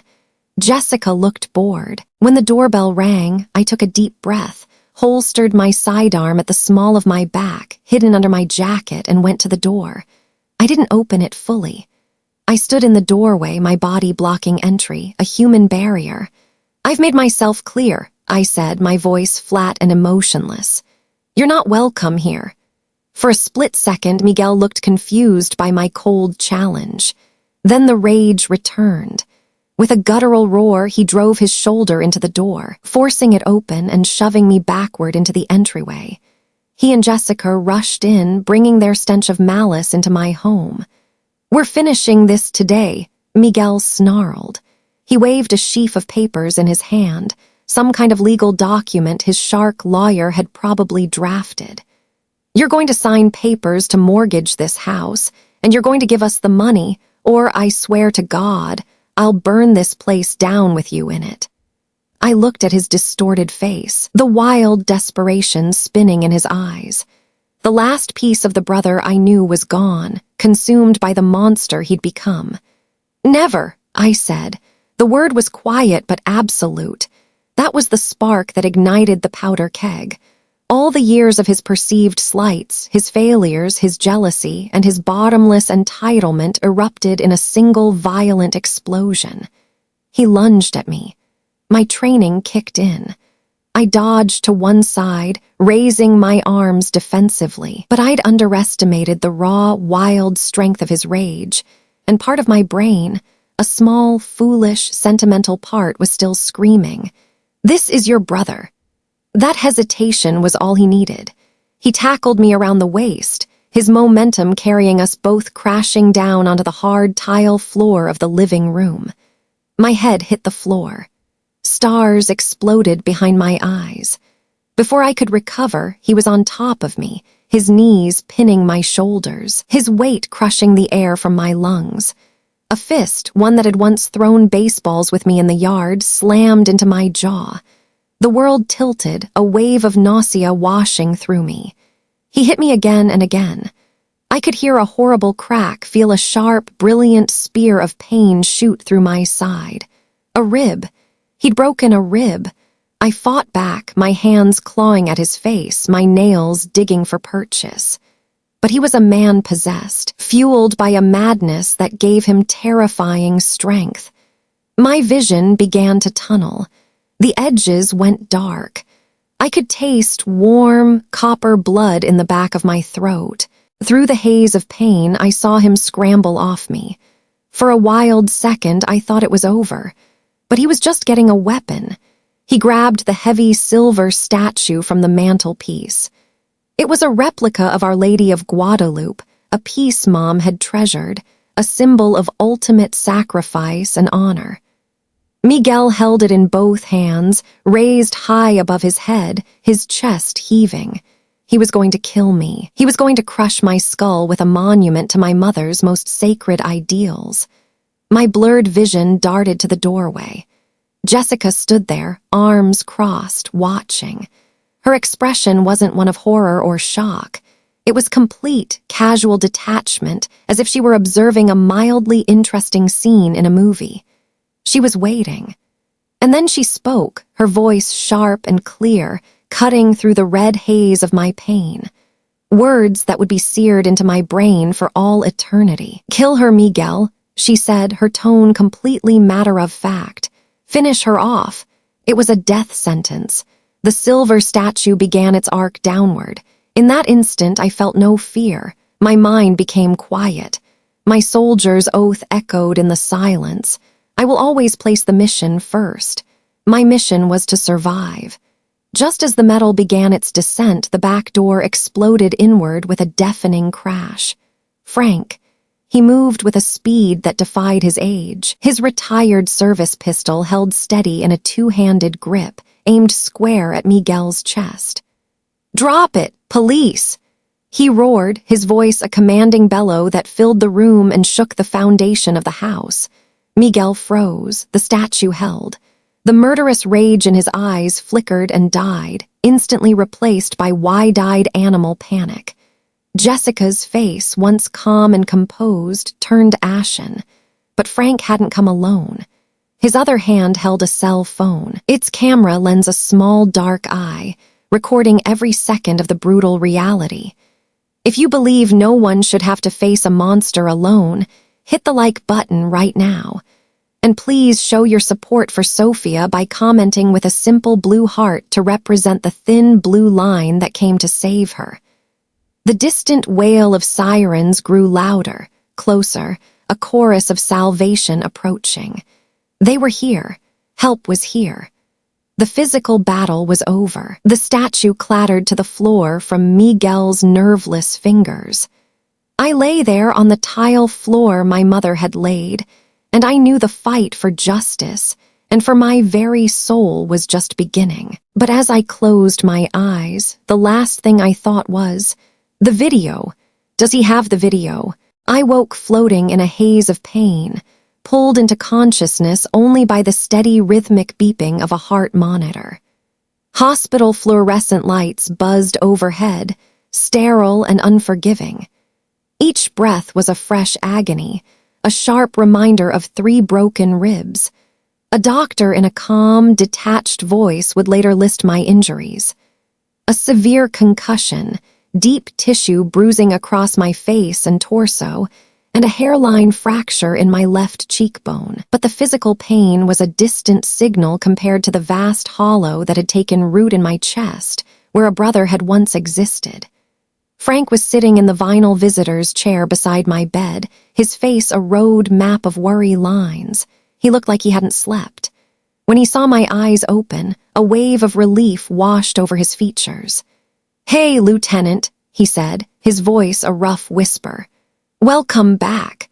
Jessica looked bored. When the doorbell rang, I took a deep breath, holstered my sidearm at the small of my back, hidden under my jacket, and went to the door. I didn't open it fully. I stood in the doorway, my body blocking entry, a human barrier. "I've made myself clear," I said, my voice flat and emotionless. "You're not welcome here." For a split second, Miguel looked confused by my cold challenge. Then the rage returned. With a guttural roar, he drove his shoulder into the door, forcing it open and shoving me backward into the entryway. He and Jessica rushed in, bringing their stench of malice into my home. "We're finishing this today," Miguel snarled. He waved a sheaf of papers in his hand, some kind of legal document his shark lawyer had probably drafted. "You're going to sign papers to mortgage this house, and you're going to give us the money, or I swear to God, I'll burn this place down with you in it." I looked at his distorted face, the wild desperation spinning in his eyes. The last piece of the brother I knew was gone, consumed by the monster he'd become. "Never," I said. The word was quiet but absolute. That was the spark that ignited the powder keg. All the years of his perceived slights, his failures, his jealousy, and his bottomless entitlement erupted in a single violent explosion. He lunged at me. My training kicked in. I dodged to one side, raising my arms defensively, but I'd underestimated the raw, wild strength of his rage, and part of my brain, a small, foolish, sentimental part, was still screaming, "This is your brother." That hesitation was all he needed. He tackled me around the waist, his momentum carrying us both crashing down onto the hard tile floor of the living room. My head hit the floor. Stars exploded behind my eyes. Before I could recover, he was on top of me, his knees pinning my shoulders, his weight crushing the air from my lungs. A fist, one that had once thrown baseballs with me in the yard, slammed into my jaw. The world tilted, a wave of nausea washing through me. He hit me again and again. I could hear a horrible crack, feel a sharp, brilliant spear of pain shoot through my side. A rib. He'd broken a rib. I fought back, my hands clawing at his face, my nails digging for purchase. But he was a man possessed, fueled by a madness that gave him terrifying strength. My vision began to tunnel. The edges went dark. I could taste warm, copper blood in the back of my throat. Through the haze of pain, I saw him scramble off me. For a wild second, I thought it was over. But he was just getting a weapon. He grabbed the heavy silver statue from the mantelpiece. It was a replica of Our Lady of Guadalupe, a piece Mom had treasured, a symbol of ultimate sacrifice and honor. Miguel held it in both hands, raised high above his head, his chest heaving. He was going to kill me. He was going to crush my skull with a monument to my mother's most sacred ideals. My blurred vision darted to the doorway. Jessica stood there, arms crossed, watching. Her expression wasn't one of horror or shock. It was complete, casual detachment, as if she were observing a mildly interesting scene in a movie. She was waiting. And then she spoke, her voice sharp and clear, cutting through the red haze of my pain. Words that would be seared into my brain for all eternity. "Kill her, Miguel," she said, her tone completely matter-of-fact. "Finish her off." It was a death sentence. The silver statue began its arc downward. In that instant, I felt no fear. My mind became quiet. My soldier's oath echoed in the silence. I will always place the mission first. My mission was to survive. Just as the metal began its descent, the back door exploded inward with a deafening crash. Frank. He moved with a speed that defied his age. His retired service pistol held steady in a two-handed grip, aimed square at Miguel's chest. "Drop it," Police! He roared, his voice a commanding bellow that filled the room and shook the foundation of the house. Miguel froze, the statue held. The murderous rage in his eyes flickered and died, instantly replaced by wide-eyed animal panic. Jessica's face, once calm and composed, turned ashen. But Frank hadn't come alone. His other hand held a cell phone. Its camera lends a small dark eye, recording every second of the brutal reality. If you believe no one should have to face a monster alone, hit the like button right now. And please show your support for Sophia by commenting with a simple blue heart to represent the thin blue line that came to save her. The distant wail of sirens grew louder, closer, a chorus of salvation approaching. They were here. Help was here. The physical battle was over. The statue clattered to the floor from Miguel's nerveless fingers. I lay there on the tile floor my mother had laid, and I knew the fight for justice and for my very soul was just beginning. But as I closed my eyes, the last thing I thought was, the video. Does he have the video? I woke floating in a haze of pain, pulled into consciousness only by the steady rhythmic beeping of a heart monitor. Hospital fluorescent lights buzzed overhead, sterile and unforgiving. Each breath was a fresh agony, a sharp reminder of 3 broken ribs. A doctor in a calm, detached voice would later list my injuries. A severe concussion, deep tissue bruising across my face and torso, and a hairline fracture in my left cheekbone. But the physical pain was a distant signal compared to the vast hollow that had taken root in my chest, where a brother had once existed. Frank was sitting in the vinyl visitor's chair beside my bed, his face a road map of worry lines. He looked like he hadn't slept. When he saw my eyes open, a wave of relief washed over his features. "Hey, Lieutenant," he said, his voice a rough whisper. "Welcome back."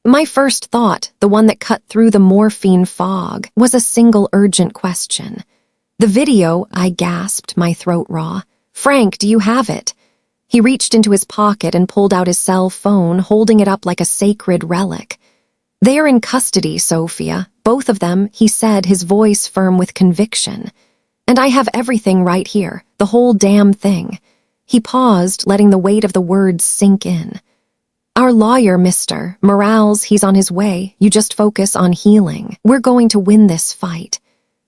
My first thought, the one that cut through the morphine fog, was a single urgent question. "The video," I gasped, my throat raw. "Frank, do you have it?" He reached into his pocket and pulled out his cell phone, holding it up like a sacred relic. "They are in custody, Sophia. Both of them," he said, his voice firm with conviction. "And I have everything right here, the whole damn thing." He paused, letting the weight of the words sink in. "Our lawyer, Mr. Morales, he's on his way. You just focus on healing. We're going to win this fight."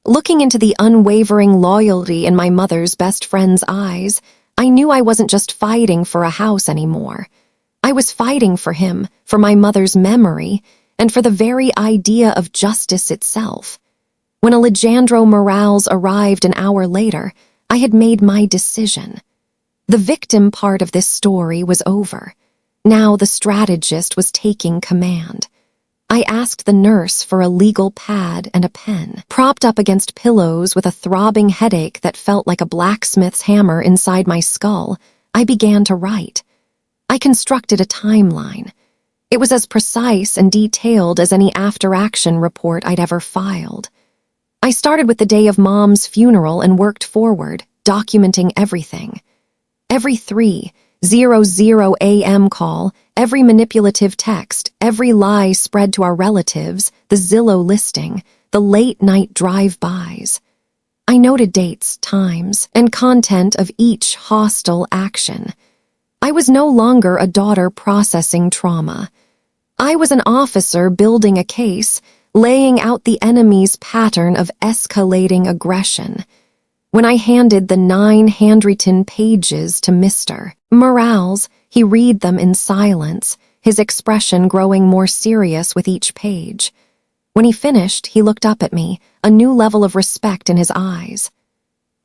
Looking into the unwavering loyalty in my mother's best friend's eyes, I knew I wasn't just fighting for a house anymore. I was fighting for him, for my mother's memory, and for the very idea of justice itself. When Alejandro Morales arrived an hour later, I had made my decision. The victim part of this story was over. Now the strategist was taking command. I asked the nurse for a legal pad and a pen. Propped up against pillows with a throbbing headache that felt like a blacksmith's hammer inside my skull, I began to write. I constructed a timeline. It was as precise and detailed as any after-action report I'd ever filed. I started with the day of Mom's funeral and worked forward, documenting everything. Every 3:00 a.m. call, every manipulative text, every lie spread to our relatives, the Zillow listing, the late-night drive-bys. I noted dates, times, and content of each hostile action. I was no longer a daughter processing trauma. I was an officer building a case, laying out the enemy's pattern of escalating aggression. When I handed the 9 handwritten pages to Mr. Morales, he read them in silence, his expression growing more serious with each page. When he finished, he looked up at me, a new level of respect in his eyes.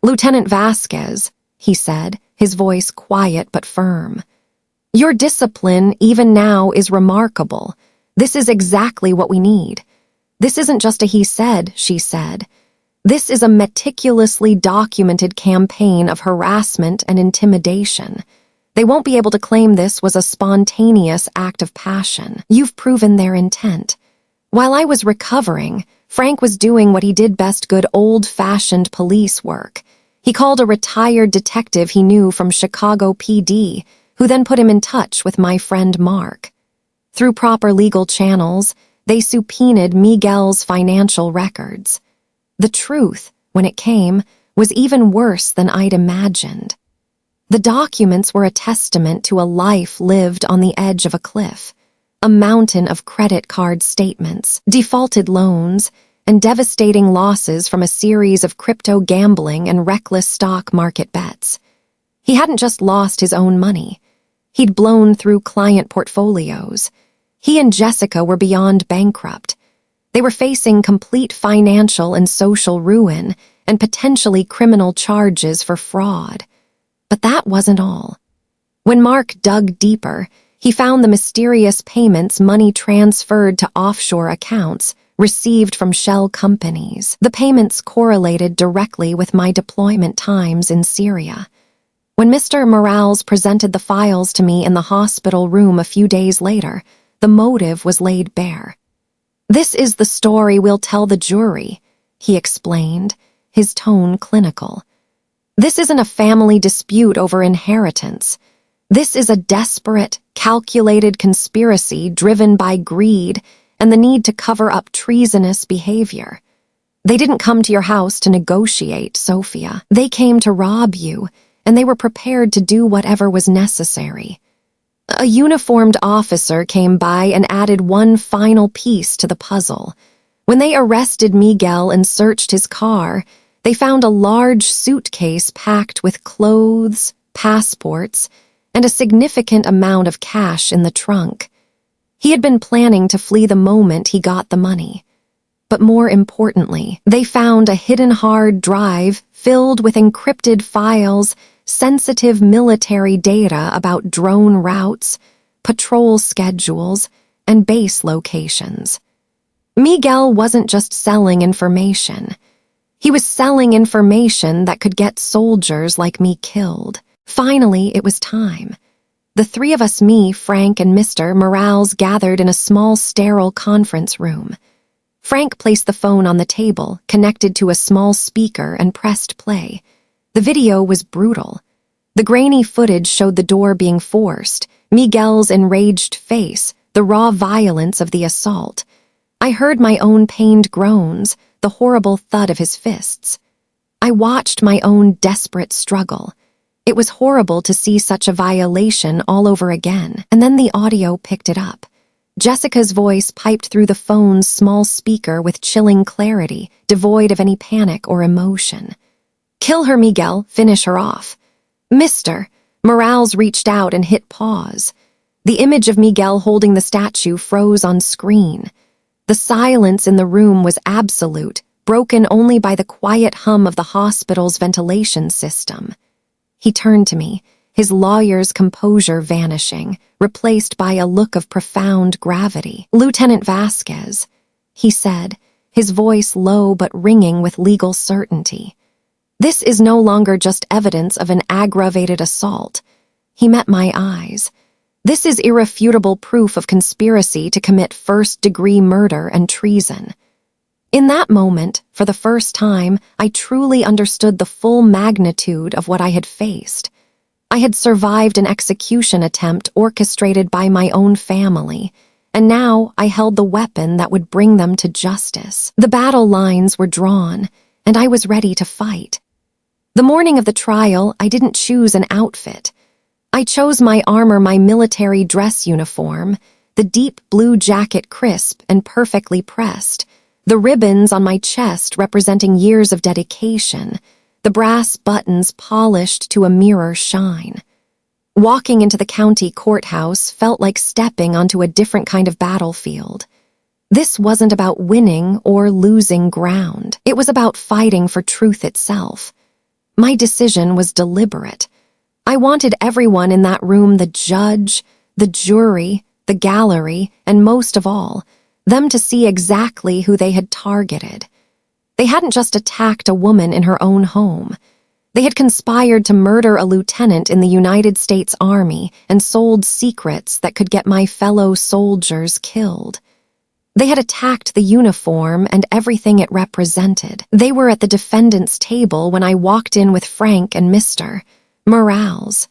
"Lieutenant Vasquez," he said, his voice quiet but firm. "Your discipline, even now, is remarkable. This is exactly what we need. This isn't just a he said, she said. This is a meticulously documented campaign of harassment and intimidation. They won't be able to claim this was a spontaneous act of passion. You've proven their intent." While I was recovering, Frank was doing what he did best: good old-fashioned police work. He called a retired detective he knew from Chicago PD, who then put him in touch with my friend Mark. Through proper legal channels, they subpoenaed Miguel's financial records. The truth, when it came, was even worse than I'd imagined. The documents were a testament to a life lived on the edge of a cliff, a mountain of credit card statements, defaulted loans, and devastating losses from a series of crypto gambling and reckless stock market bets. He hadn't just lost his own money. He'd blown through client portfolios. He and Jessica were beyond bankrupt. They were facing complete financial and social ruin and potentially criminal charges for fraud. But that wasn't all. When Mark dug deeper, he found the mysterious payments money transferred to offshore accounts received from shell companies. The payments correlated directly with my deployment times in Syria. When Mr. Morales presented the files to me in the hospital room a few days later, the motive was laid bare. "This is the story we'll tell the jury," he explained, his tone clinical. "This isn't a family dispute over inheritance. This is a desperate, calculated conspiracy driven by greed and the need to cover up treasonous behavior. They didn't come to your house to negotiate, Sophia. They came to rob you, and they were prepared to do whatever was necessary." A uniformed officer came by and added one final piece to the puzzle. When they arrested Miguel and searched his car, they found a large suitcase packed with clothes, passports, and a significant amount of cash in the trunk. He had been planning to flee the moment he got the money. But more importantly, they found a hidden hard drive filled with encrypted files, sensitive military data about drone routes, patrol schedules, and base locations. Miguel wasn't just selling information. He was selling information that could get soldiers like me killed. Finally, it was time. The three of us, me, Frank, and Mr. Morales, gathered in a small, sterile conference room. Frank placed the phone on the table, connected to a small speaker, and pressed play. The video was brutal. The grainy footage showed the door being forced, Miguel's enraged face, the raw violence of the assault. I heard my own pained groans, the horrible thud of his fists. I watched my own desperate struggle. It was horrible to see such a violation all over again, and then the audio picked it up. Jessica's voice piped through the phone's small speaker with chilling clarity, devoid of any panic or emotion. "Kill her, Miguel. Finish her off." "Mr." Morales reached out and hit pause. The image of Miguel holding the statue froze on screen. The silence in the room was absolute, broken only by the quiet hum of the hospital's ventilation system. He turned to me, his lawyer's composure vanishing, replaced by a look of profound gravity. "Lieutenant Vasquez," he said, his voice low but ringing with legal certainty. "This is no longer just evidence of an aggravated assault." He met my eyes. "This is irrefutable proof of conspiracy to commit first-degree murder and treason." In that moment, for the first time, I truly understood the full magnitude of what I had faced. I had survived an execution attempt orchestrated by my own family, and now I held the weapon that would bring them to justice. The battle lines were drawn, and I was ready to fight. The morning of the trial, I didn't choose an outfit. I chose my armor, my military dress uniform, the deep blue jacket crisp and perfectly pressed, the ribbons on my chest representing years of dedication, the brass buttons polished to a mirror shine. Walking into the county courthouse felt like stepping onto a different kind of battlefield. This wasn't about winning or losing ground. It was about fighting for truth itself. My decision was deliberate. I wanted everyone in that room, the judge, the jury, the gallery, and most of all, them to see exactly who they had targeted. They hadn't just attacked a woman in her own home. They had conspired to murder a lieutenant in the United States Army and sold secrets that could get my fellow soldiers killed. They had attacked the uniform and everything it represented. They were at the defendant's table when I walked in with Frank and Mr. Morales.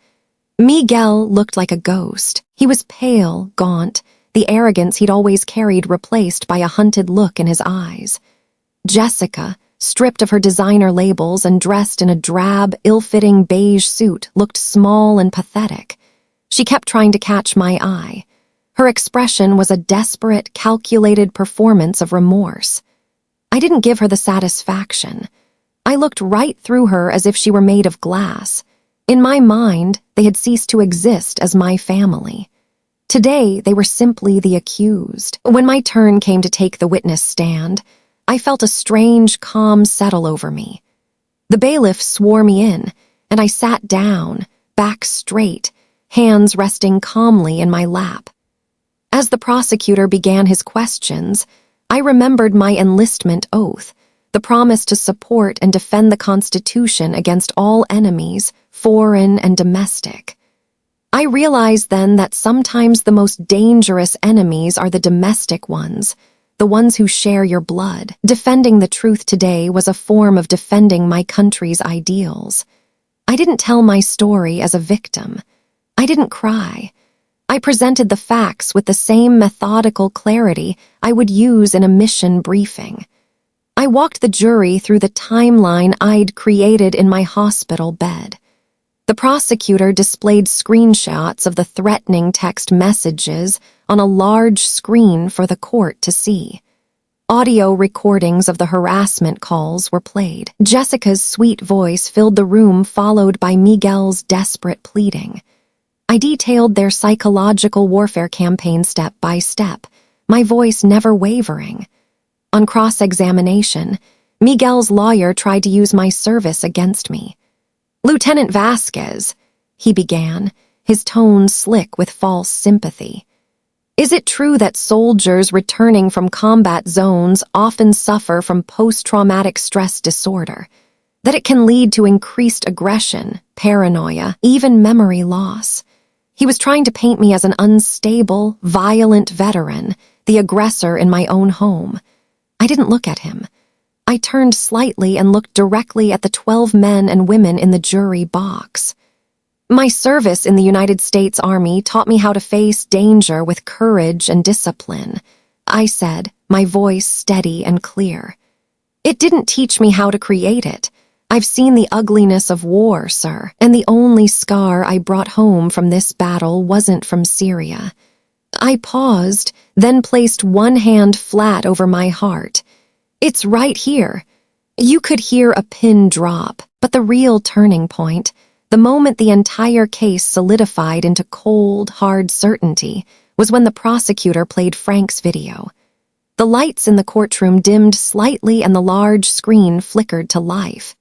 Miguel looked like a ghost. He was pale, gaunt, the arrogance he'd always carried replaced by a hunted look in his eyes. Jessica, stripped of her designer labels and dressed in a drab, ill-fitting beige suit, looked small and pathetic. She kept trying to catch my eye. Her expression was a desperate, calculated performance of remorse. I didn't give her the satisfaction. I looked right through her as if she were made of glass. In my mind, they had ceased to exist as my family. Today, they were simply the accused. When my turn came to take the witness stand, I felt a strange calm settle over me. The bailiff swore me in, and I sat down, back straight, hands resting calmly in my lap. As the prosecutor began his questions, I remembered my enlistment oath, the promise to support and defend the Constitution against all enemies, foreign and domestic. I realized then that sometimes the most dangerous enemies are the domestic ones, the ones who share your blood. Defending the truth today was a form of defending my country's ideals. I didn't tell my story as a victim. I didn't cry. I presented the facts with the same methodical clarity I would use in a mission briefing. I walked the jury through the timeline I'd created in my hospital bed. The prosecutor displayed screenshots of the threatening text messages on a large screen for the court to see. Audio recordings of the harassment calls were played. Jessica's sweet voice filled the room, followed by Miguel's desperate pleading. I detailed their psychological warfare campaign step by step, my voice never wavering. On cross-examination, Miguel's lawyer tried to use my service against me. "Lieutenant Vasquez," he began, his tone slick with false sympathy. "Is it true that soldiers returning from combat zones often suffer from post-traumatic stress disorder, that it can lead to increased aggression, paranoia, even memory loss?" He was trying to paint me as an unstable, violent veteran, the aggressor in my own home. I didn't look at him. I turned slightly and looked directly at the 12 men and women in the jury box. "My service in the United States Army taught me how to face danger with courage and discipline," I said, my voice steady and clear. "It didn't teach me how to create it. I've seen the ugliness of war, sir, and the only scar I brought home from this battle wasn't from Syria." I paused, then placed one hand flat over my heart. "It's right here." You could hear a pin drop, but the real turning point, the moment the entire case solidified into cold, hard certainty, was when the prosecutor played Frank's video. The lights in the courtroom dimmed slightly and the large screen flickered to life.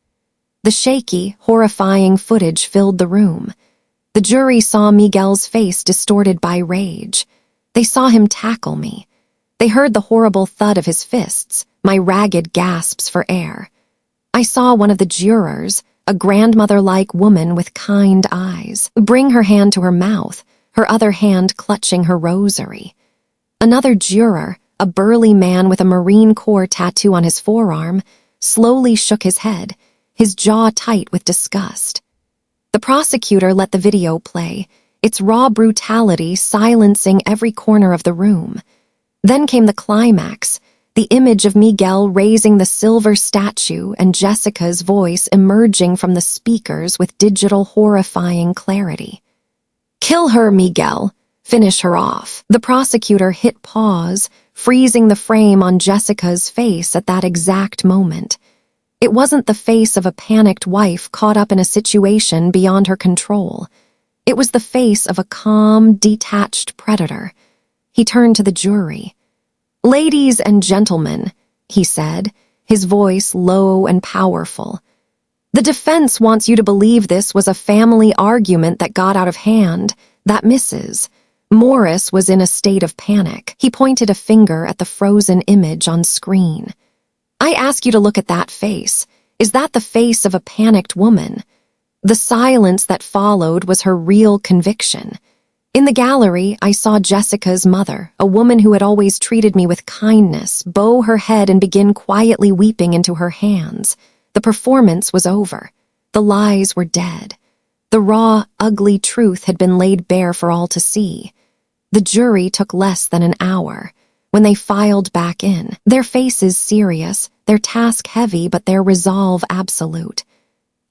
The shaky, horrifying footage filled the room. The jury saw Miguel's face distorted by rage. They saw him tackle me. They heard the horrible thud of his fists, my ragged gasps for air. I saw one of the jurors, a grandmother-like woman with kind eyes, bring her hand to her mouth, her other hand clutching her rosary. Another juror, a burly man with a Marine Corps tattoo on his forearm, slowly shook his head, his jaw tight with disgust. The prosecutor let the video play, its raw brutality silencing every corner of the room. Then came the climax, the image of Miguel raising the silver statue and Jessica's voice emerging from the speakers with digital horrifying clarity. "Kill her, Miguel. Finish her off." The prosecutor hit pause, freezing the frame on Jessica's face at that exact moment. It wasn't the face of a panicked wife caught up in a situation beyond her control. It was the face of a calm, detached predator. He turned to the jury. "Ladies and gentlemen," he said, his voice low and powerful, "the defense wants you to believe this was a family argument that got out of hand. That misses. Morris was in a state of panic." He pointed a finger at the frozen image on screen. "I ask you to look at that face. Is that the face of a panicked woman?" The silence that followed was her real conviction. In the gallery, I saw Jessica's mother, a woman who had always treated me with kindness, bow her head and begin quietly weeping into her hands. The performance was over. The lies were dead. The raw, ugly truth had been laid bare for all to see. The jury took less than an hour. When they filed back in, their faces serious, their task heavy, but their resolve absolute.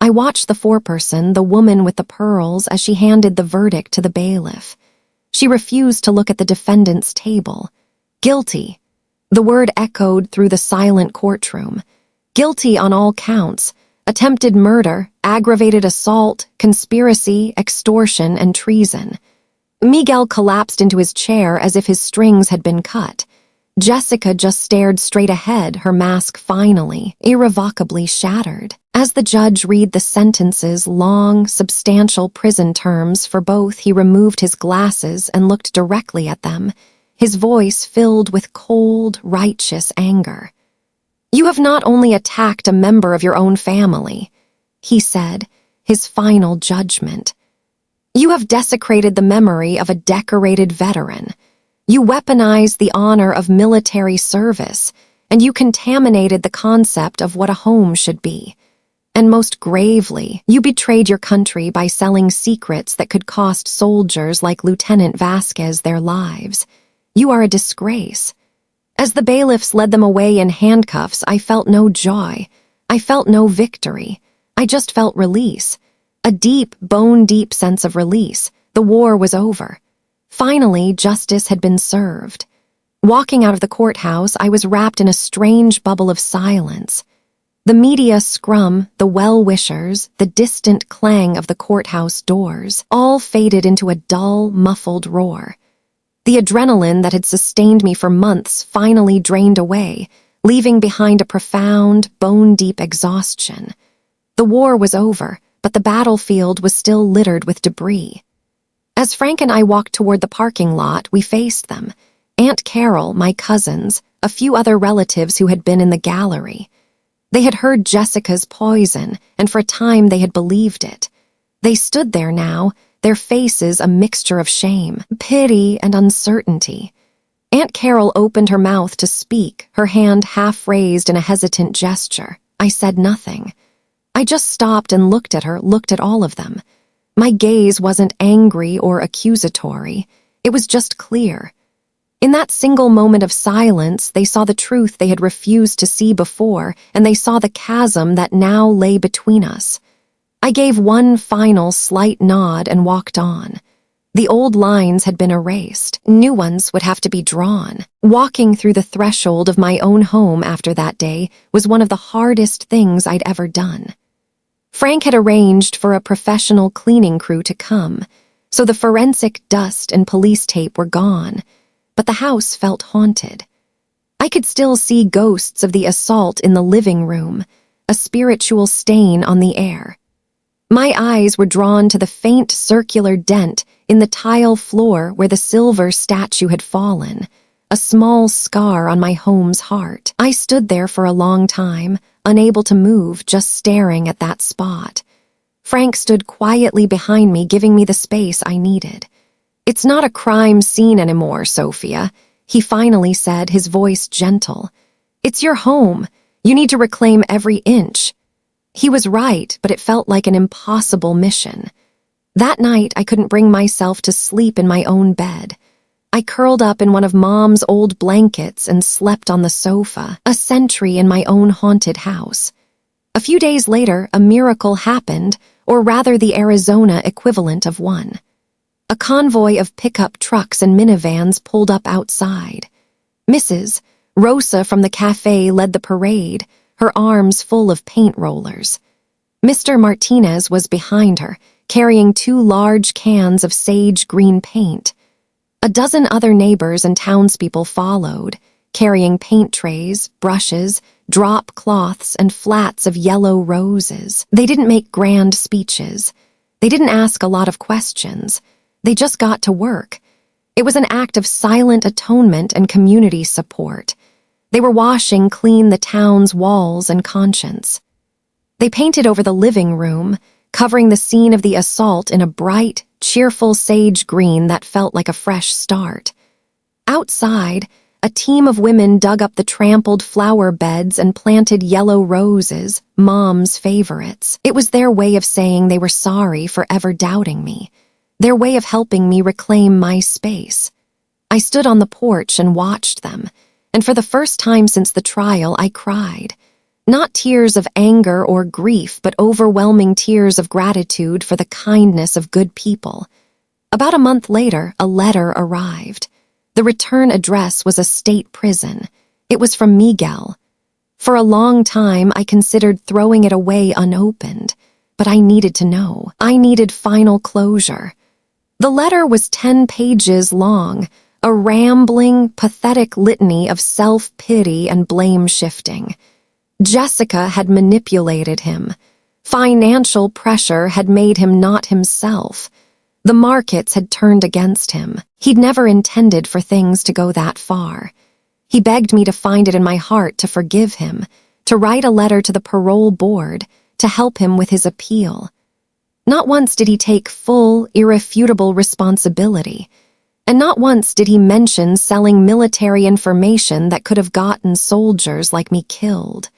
I watched the foreperson, the woman with the pearls, as she handed the verdict to the bailiff. She refused to look at the defendant's table. Guilty. The word echoed through the silent courtroom. Guilty on all counts: attempted murder, aggravated assault, conspiracy, extortion, and treason. Miguel collapsed into his chair as if his strings had been cut. Jessica just stared straight ahead, her mask finally, irrevocably shattered. As the judge read the sentences, long, substantial prison terms for both, he removed his glasses and looked directly at them, his voice filled with cold, righteous anger. "You have not only attacked a member of your own family," he said, his final judgment. "You have desecrated the memory of a decorated veteran. You weaponized the honor of military service, and you contaminated the concept of what a home should be. And most gravely, you betrayed your country by selling secrets that could cost soldiers like Lieutenant Vasquez their lives. You are a disgrace." As the bailiffs led them away in handcuffs, I felt no joy. I felt no victory. I just felt release. A deep, bone-deep sense of release. The war was over. Finally, justice had been served. Walking out of the courthouse, I was wrapped in a strange bubble of silence. The media scrum, the well-wishers, the distant clang of the courthouse doors, all faded into a dull, muffled roar. The adrenaline that had sustained me for months finally drained away, leaving behind a profound, bone-deep exhaustion. The war was over, but the battlefield was still littered with debris. As Frank and I walked toward the parking lot, we faced them: Aunt Carol, my cousins, a few other relatives who had been in the gallery. They had heard Jessica's poison, and for a time they had believed it. They stood there now, their faces a mixture of shame, pity, and uncertainty. Aunt Carol opened her mouth to speak, her hand half raised in a hesitant gesture. I said nothing. I just stopped and looked at her, looked at all of them. My gaze wasn't angry or accusatory. It was just clear. In that single moment of silence, they saw the truth they had refused to see before, and they saw the chasm that now lay between us. I gave one final slight nod and walked on. The old lines had been erased. New ones would have to be drawn. Walking through the threshold of my own home after that day was one of the hardest things I'd ever done. Frank had arranged for a professional cleaning crew to come, so the forensic dust and police tape were gone, but the house felt haunted. I could still see ghosts of the assault in the living room, a spiritual stain on the air. My eyes were drawn to the faint circular dent in the tile floor where the silver statue had fallen, a small scar on my home's heart. I stood there for a long time, unable to move, just staring at that spot. Frank stood quietly behind me, giving me the space I needed. "It's not a crime scene anymore, Sophia," he finally said, his voice gentle. "It's your home. You need to reclaim every inch." He was right, but it felt like an impossible mission. That night, I couldn't bring myself to sleep in my own bed. I curled up in one of Mom's old blankets and slept on the sofa, a sentry in my own haunted house. A few days later, a miracle happened, or rather the Arizona equivalent of one. A convoy of pickup trucks and minivans pulled up outside. Mrs. Rosa from the cafe led the parade, her arms full of paint rollers. Mr. Martinez was behind her, carrying 2 large cans of sage green paint. A dozen other neighbors and townspeople followed, carrying paint trays, brushes, drop cloths, and flats of yellow roses. They didn't make grand speeches. They didn't ask a lot of questions. They just got to work. It was an act of silent atonement and community support. They were washing clean the town's walls and conscience. They painted over the living room, covering the scene of the assault in a bright, cheerful sage green that felt like a fresh start. Outside, a team of women dug up the trampled flower beds and planted yellow roses, Mom's favorites. It was their way of saying they were sorry for ever doubting me, their way of helping me reclaim my space. I stood on the porch and watched them, and for the first time since the trial, I cried. Not tears of anger or grief, but overwhelming tears of gratitude for the kindness of good people. About a month later, a letter arrived. The return address was a state prison. It was from Miguel. For a long time, I considered throwing it away unopened, but I needed to know. I needed final closure. The letter was 10 pages long, a rambling, pathetic litany of self-pity and blame-shifting. Jessica had manipulated him. Financial pressure had made him not himself. The markets had turned against him. He'd never intended for things to go that far. He begged me to find it in my heart to forgive him, to write a letter to the parole board, to help him with his appeal. Not once did he take full, irrefutable responsibility, and not once did he mention selling military information that could have gotten soldiers like me killed.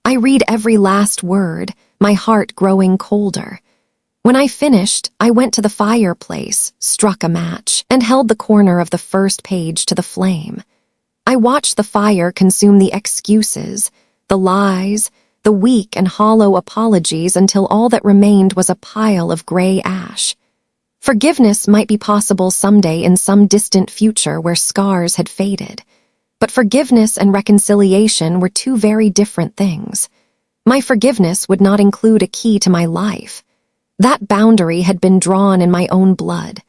I read every last word, my heart growing colder. When I finished, I went to the fireplace, struck a match, and held the corner of the first page to the flame. I watched the fire consume the excuses, the lies, the weak and hollow apologies until all that remained was a pile of gray ash. Forgiveness might be possible someday in some distant future where scars had faded. But forgiveness and reconciliation were two very different things. My forgiveness would not include a key to my life. That boundary had been drawn in my own blood.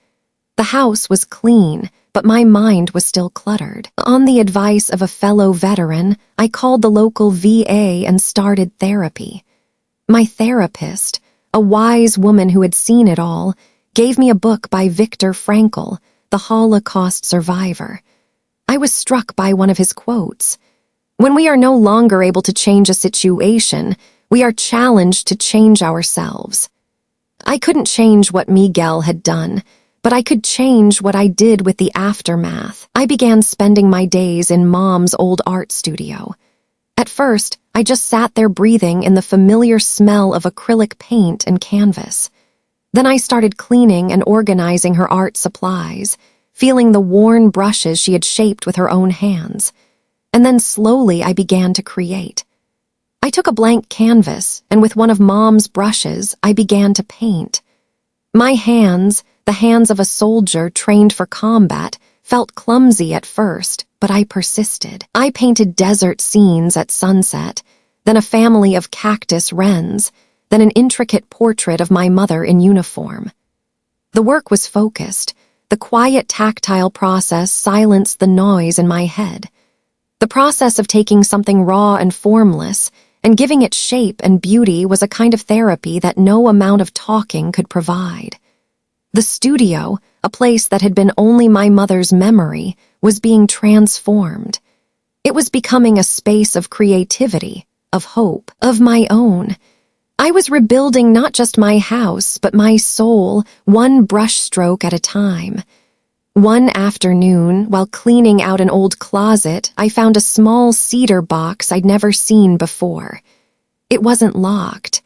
The house was clean, but my mind was still cluttered. On the advice of a fellow veteran, I called the local VA and started therapy. My therapist, a wise woman who had seen it all, gave me a book by Viktor Frankl, the Holocaust survivor. I was struck by one of his quotes. When we are no longer able to change a situation, we are challenged to change ourselves. I couldn't change what Miguel had done, but I could change what I did with the aftermath. I began spending my days in Mom's old art studio. At first, I just sat there breathing in the familiar smell of acrylic paint and canvas. Then I started cleaning and organizing her art supplies, feeling the worn brushes she had shaped with her own hands. And then slowly I began to create. I took a blank canvas, and with one of Mom's brushes, I began to paint. My hands, the hands of a soldier trained for combat, felt clumsy at first, but I persisted. I painted desert scenes at sunset, then a family of cactus wrens, then an intricate portrait of my mother in uniform. The work was focused. The quiet, tactile process silenced the noise in my head. The process of taking something raw and formless and giving it shape and beauty was a kind of therapy that no amount of talking could provide. The studio, a place that had been only my mother's memory, was being transformed. It was becoming a space of creativity, of hope, of my own. I was rebuilding not just my house, but my soul, one brushstroke at a time. One afternoon, while cleaning out an old closet, I found a small cedar box I'd never seen before. It wasn't locked.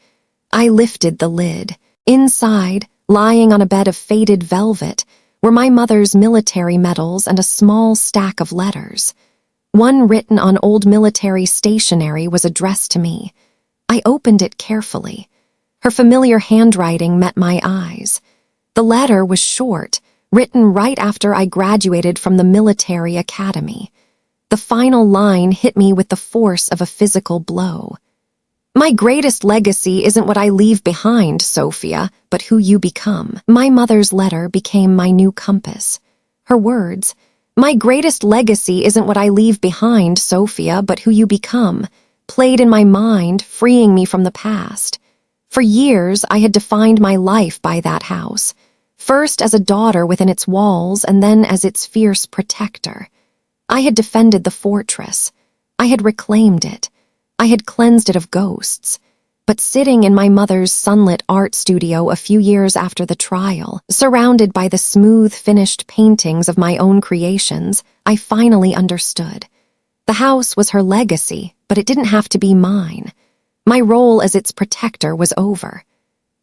I lifted the lid. Inside, lying on a bed of faded velvet, were my mother's military medals and a small stack of letters. One written on old military stationery was addressed to me. I opened it carefully. Her familiar handwriting met my eyes. The letter was short, written right after I graduated from the military academy. The final line hit me with the force of a physical blow. My greatest legacy isn't what I leave behind, Sophia, but who you become. My mother's letter became my new compass. Her words, my greatest legacy isn't what I leave behind, Sophia, but who you become, played in my mind, freeing me from the past. For years, I had defined my life by that house, first as a daughter within its walls and then as its fierce protector. I had defended the fortress. I had reclaimed it. I had cleansed it of ghosts. but sitting in my mother's sunlit art studio a few years after the trial, surrounded by the smooth, finished paintings of my own creations, I finally understood. The house was her legacy, but it didn't have to be mine. My role as its protector was over.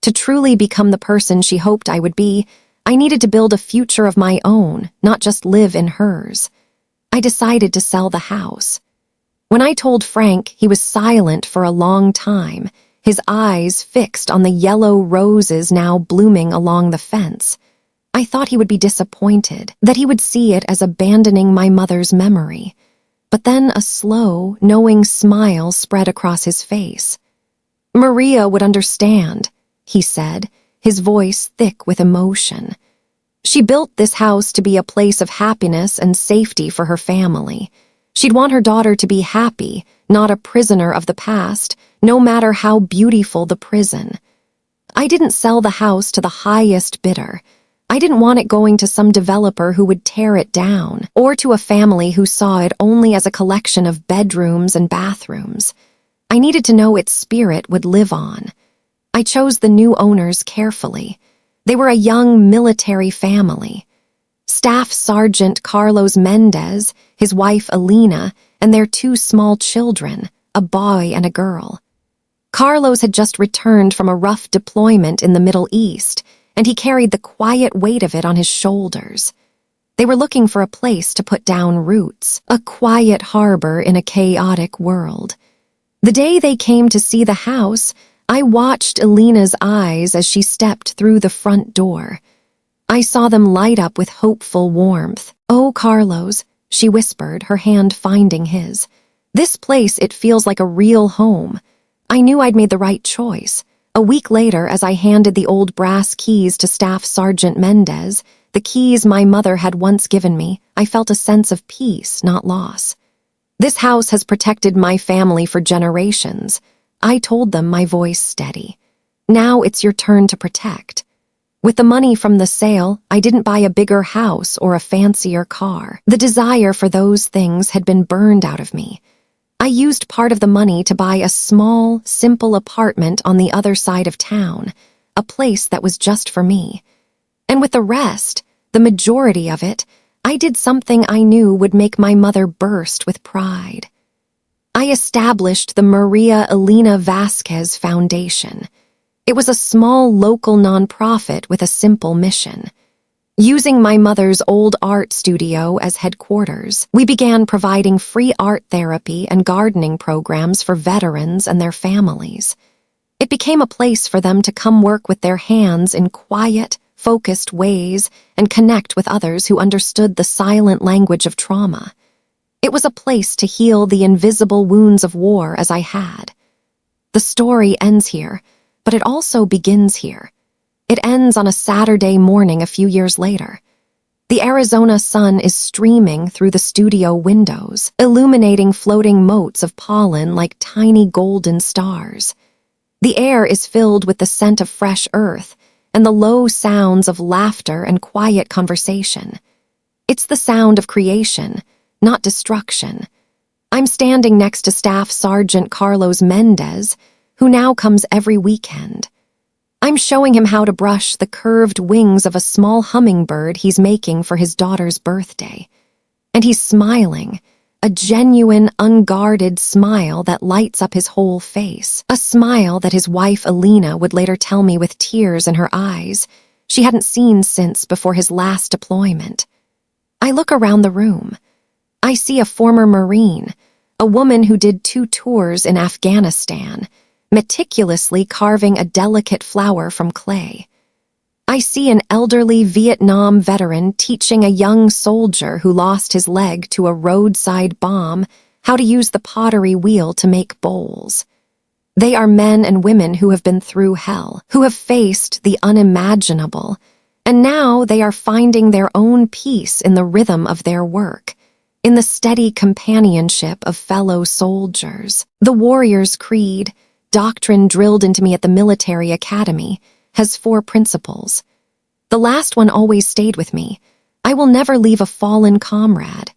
To truly become the person she hoped I would be, I needed to build a future of my own, not just live in hers. I decided to sell the house. When I told Frank, he was silent for a long time, his eyes fixed on the yellow roses now blooming along the fence. I thought he would be disappointed, that he would see it as abandoning my mother's memory. But then a slow, knowing smile spread across his face. "Maria would understand," he said, his voice thick with emotion. "She built this house to be a place of happiness and safety for her family. She'd want her daughter to be happy, not a prisoner of the past, no matter how beautiful the prison. I didn't sell the house to the highest bidder. I didn't want it going to some developer who would tear it down, or to a family who saw it only as a collection of bedrooms and bathrooms. I needed to know its spirit would live on. I chose the new owners carefully. They were a young military family. Staff Sergeant Carlos Mendez, his wife Alina, and their two small children, a boy and a girl. Carlos had just returned from a rough deployment in the Middle East, and he carried the quiet weight of it on his shoulders. They were looking for a place to put down roots, a quiet harbor in a chaotic world. The day they came to see the house, I watched Alina's eyes as she stepped through the front door. I saw them light up with hopeful warmth. "Oh, Carlos," she whispered, her hand finding his. "This place, it feels like a real home." I knew I'd made the right choice. A week later, as I handed the old brass keys to Staff Sergeant Mendez, the keys my mother had once given me, I felt a sense of peace, not loss. "This house has protected my family for generations," I told them, my voice steady. "Now it's your turn to protect." With the money from the sale, I didn't buy a bigger house or a fancier car. The desire for those things had been burned out of me. I used part of the money to buy a small, simple apartment on the other side of town, a place that was just for me. And with the rest, the majority of it, I did something I knew would make my mother burst with pride. I established the Maria Elena Vasquez Foundation. It was a small local nonprofit with a simple mission. Using my mother's old art studio as headquarters, we began providing free art therapy and gardening programs for veterans and their families. It became a place for them to come work with their hands in quiet, focused ways and connect with others who understood the silent language of trauma. It was a place to heal the invisible wounds of war as I had. The story ends here, but it also begins here. It ends on a Saturday morning a few years later. The Arizona sun is streaming through the studio windows, illuminating floating motes of pollen like tiny golden stars. The air is filled with the scent of fresh earth and the low sounds of laughter and quiet conversation. It's the sound of creation, not destruction. I'm standing next to Staff Sergeant Carlos Mendez, who now comes every weekend. I'm showing him how to brush the curved wings of a small hummingbird he's making for his daughter's birthday. And he's smiling, a genuine, unguarded smile that lights up his whole face. A smile that his wife Alina would later tell me with tears in her eyes she hadn't seen since before his last deployment. I look around the room. I see a former Marine, a woman who did 2 tours in Afghanistan, meticulously carving a delicate flower from clay. I see an elderly Vietnam veteran teaching a young soldier who lost his leg to a roadside bomb how to use the pottery wheel to make bowls. They are men and women who have been through hell, who have faced the unimaginable, and now they are finding their own peace in the rhythm of their work, in the steady companionship of fellow soldiers. The warrior's creed, doctrine drilled into me at the military academy, has 4 principles. The last one always stayed with me. I will never leave a fallen comrade.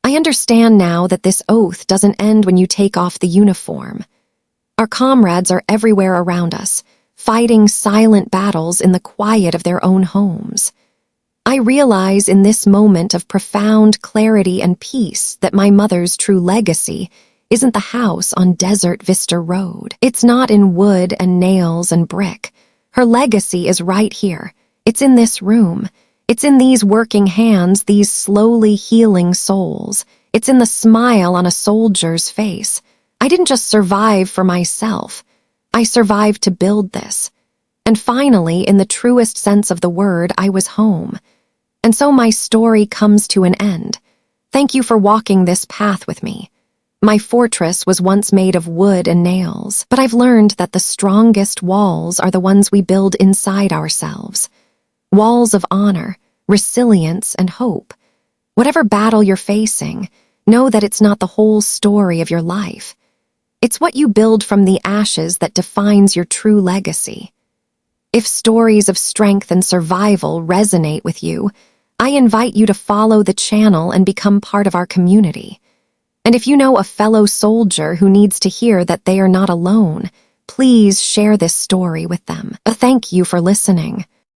I understand now that this oath doesn't end when you take off the uniform. Our comrades are everywhere around us, fighting silent battles in the quiet of their own homes. I realize in this moment of profound clarity and peace that my mother's true legacy isn't the house on Desert Vista Road. It's not in wood and nails and brick. Her legacy is right here. It's in this room. It's in these working hands, these slowly healing souls. It's in the smile on a soldier's face. I didn't just survive for myself. I survived to build this. And finally, in the truest sense of the word, I was home. And so my story comes to an end. Thank you for walking this path with me. My fortress was once made of wood and nails, but I've learned that the strongest walls are the ones we build inside ourselves. Walls of honor, resilience, and hope. Whatever battle you're facing, know that it's not the whole story of your life. It's what you build from the ashes that defines your true legacy. If stories of strength and survival resonate with you, I invite you to follow the channel and become part of our community. And if you know a fellow soldier who needs to hear that they are not alone, please share this story with them. Thank you for listening.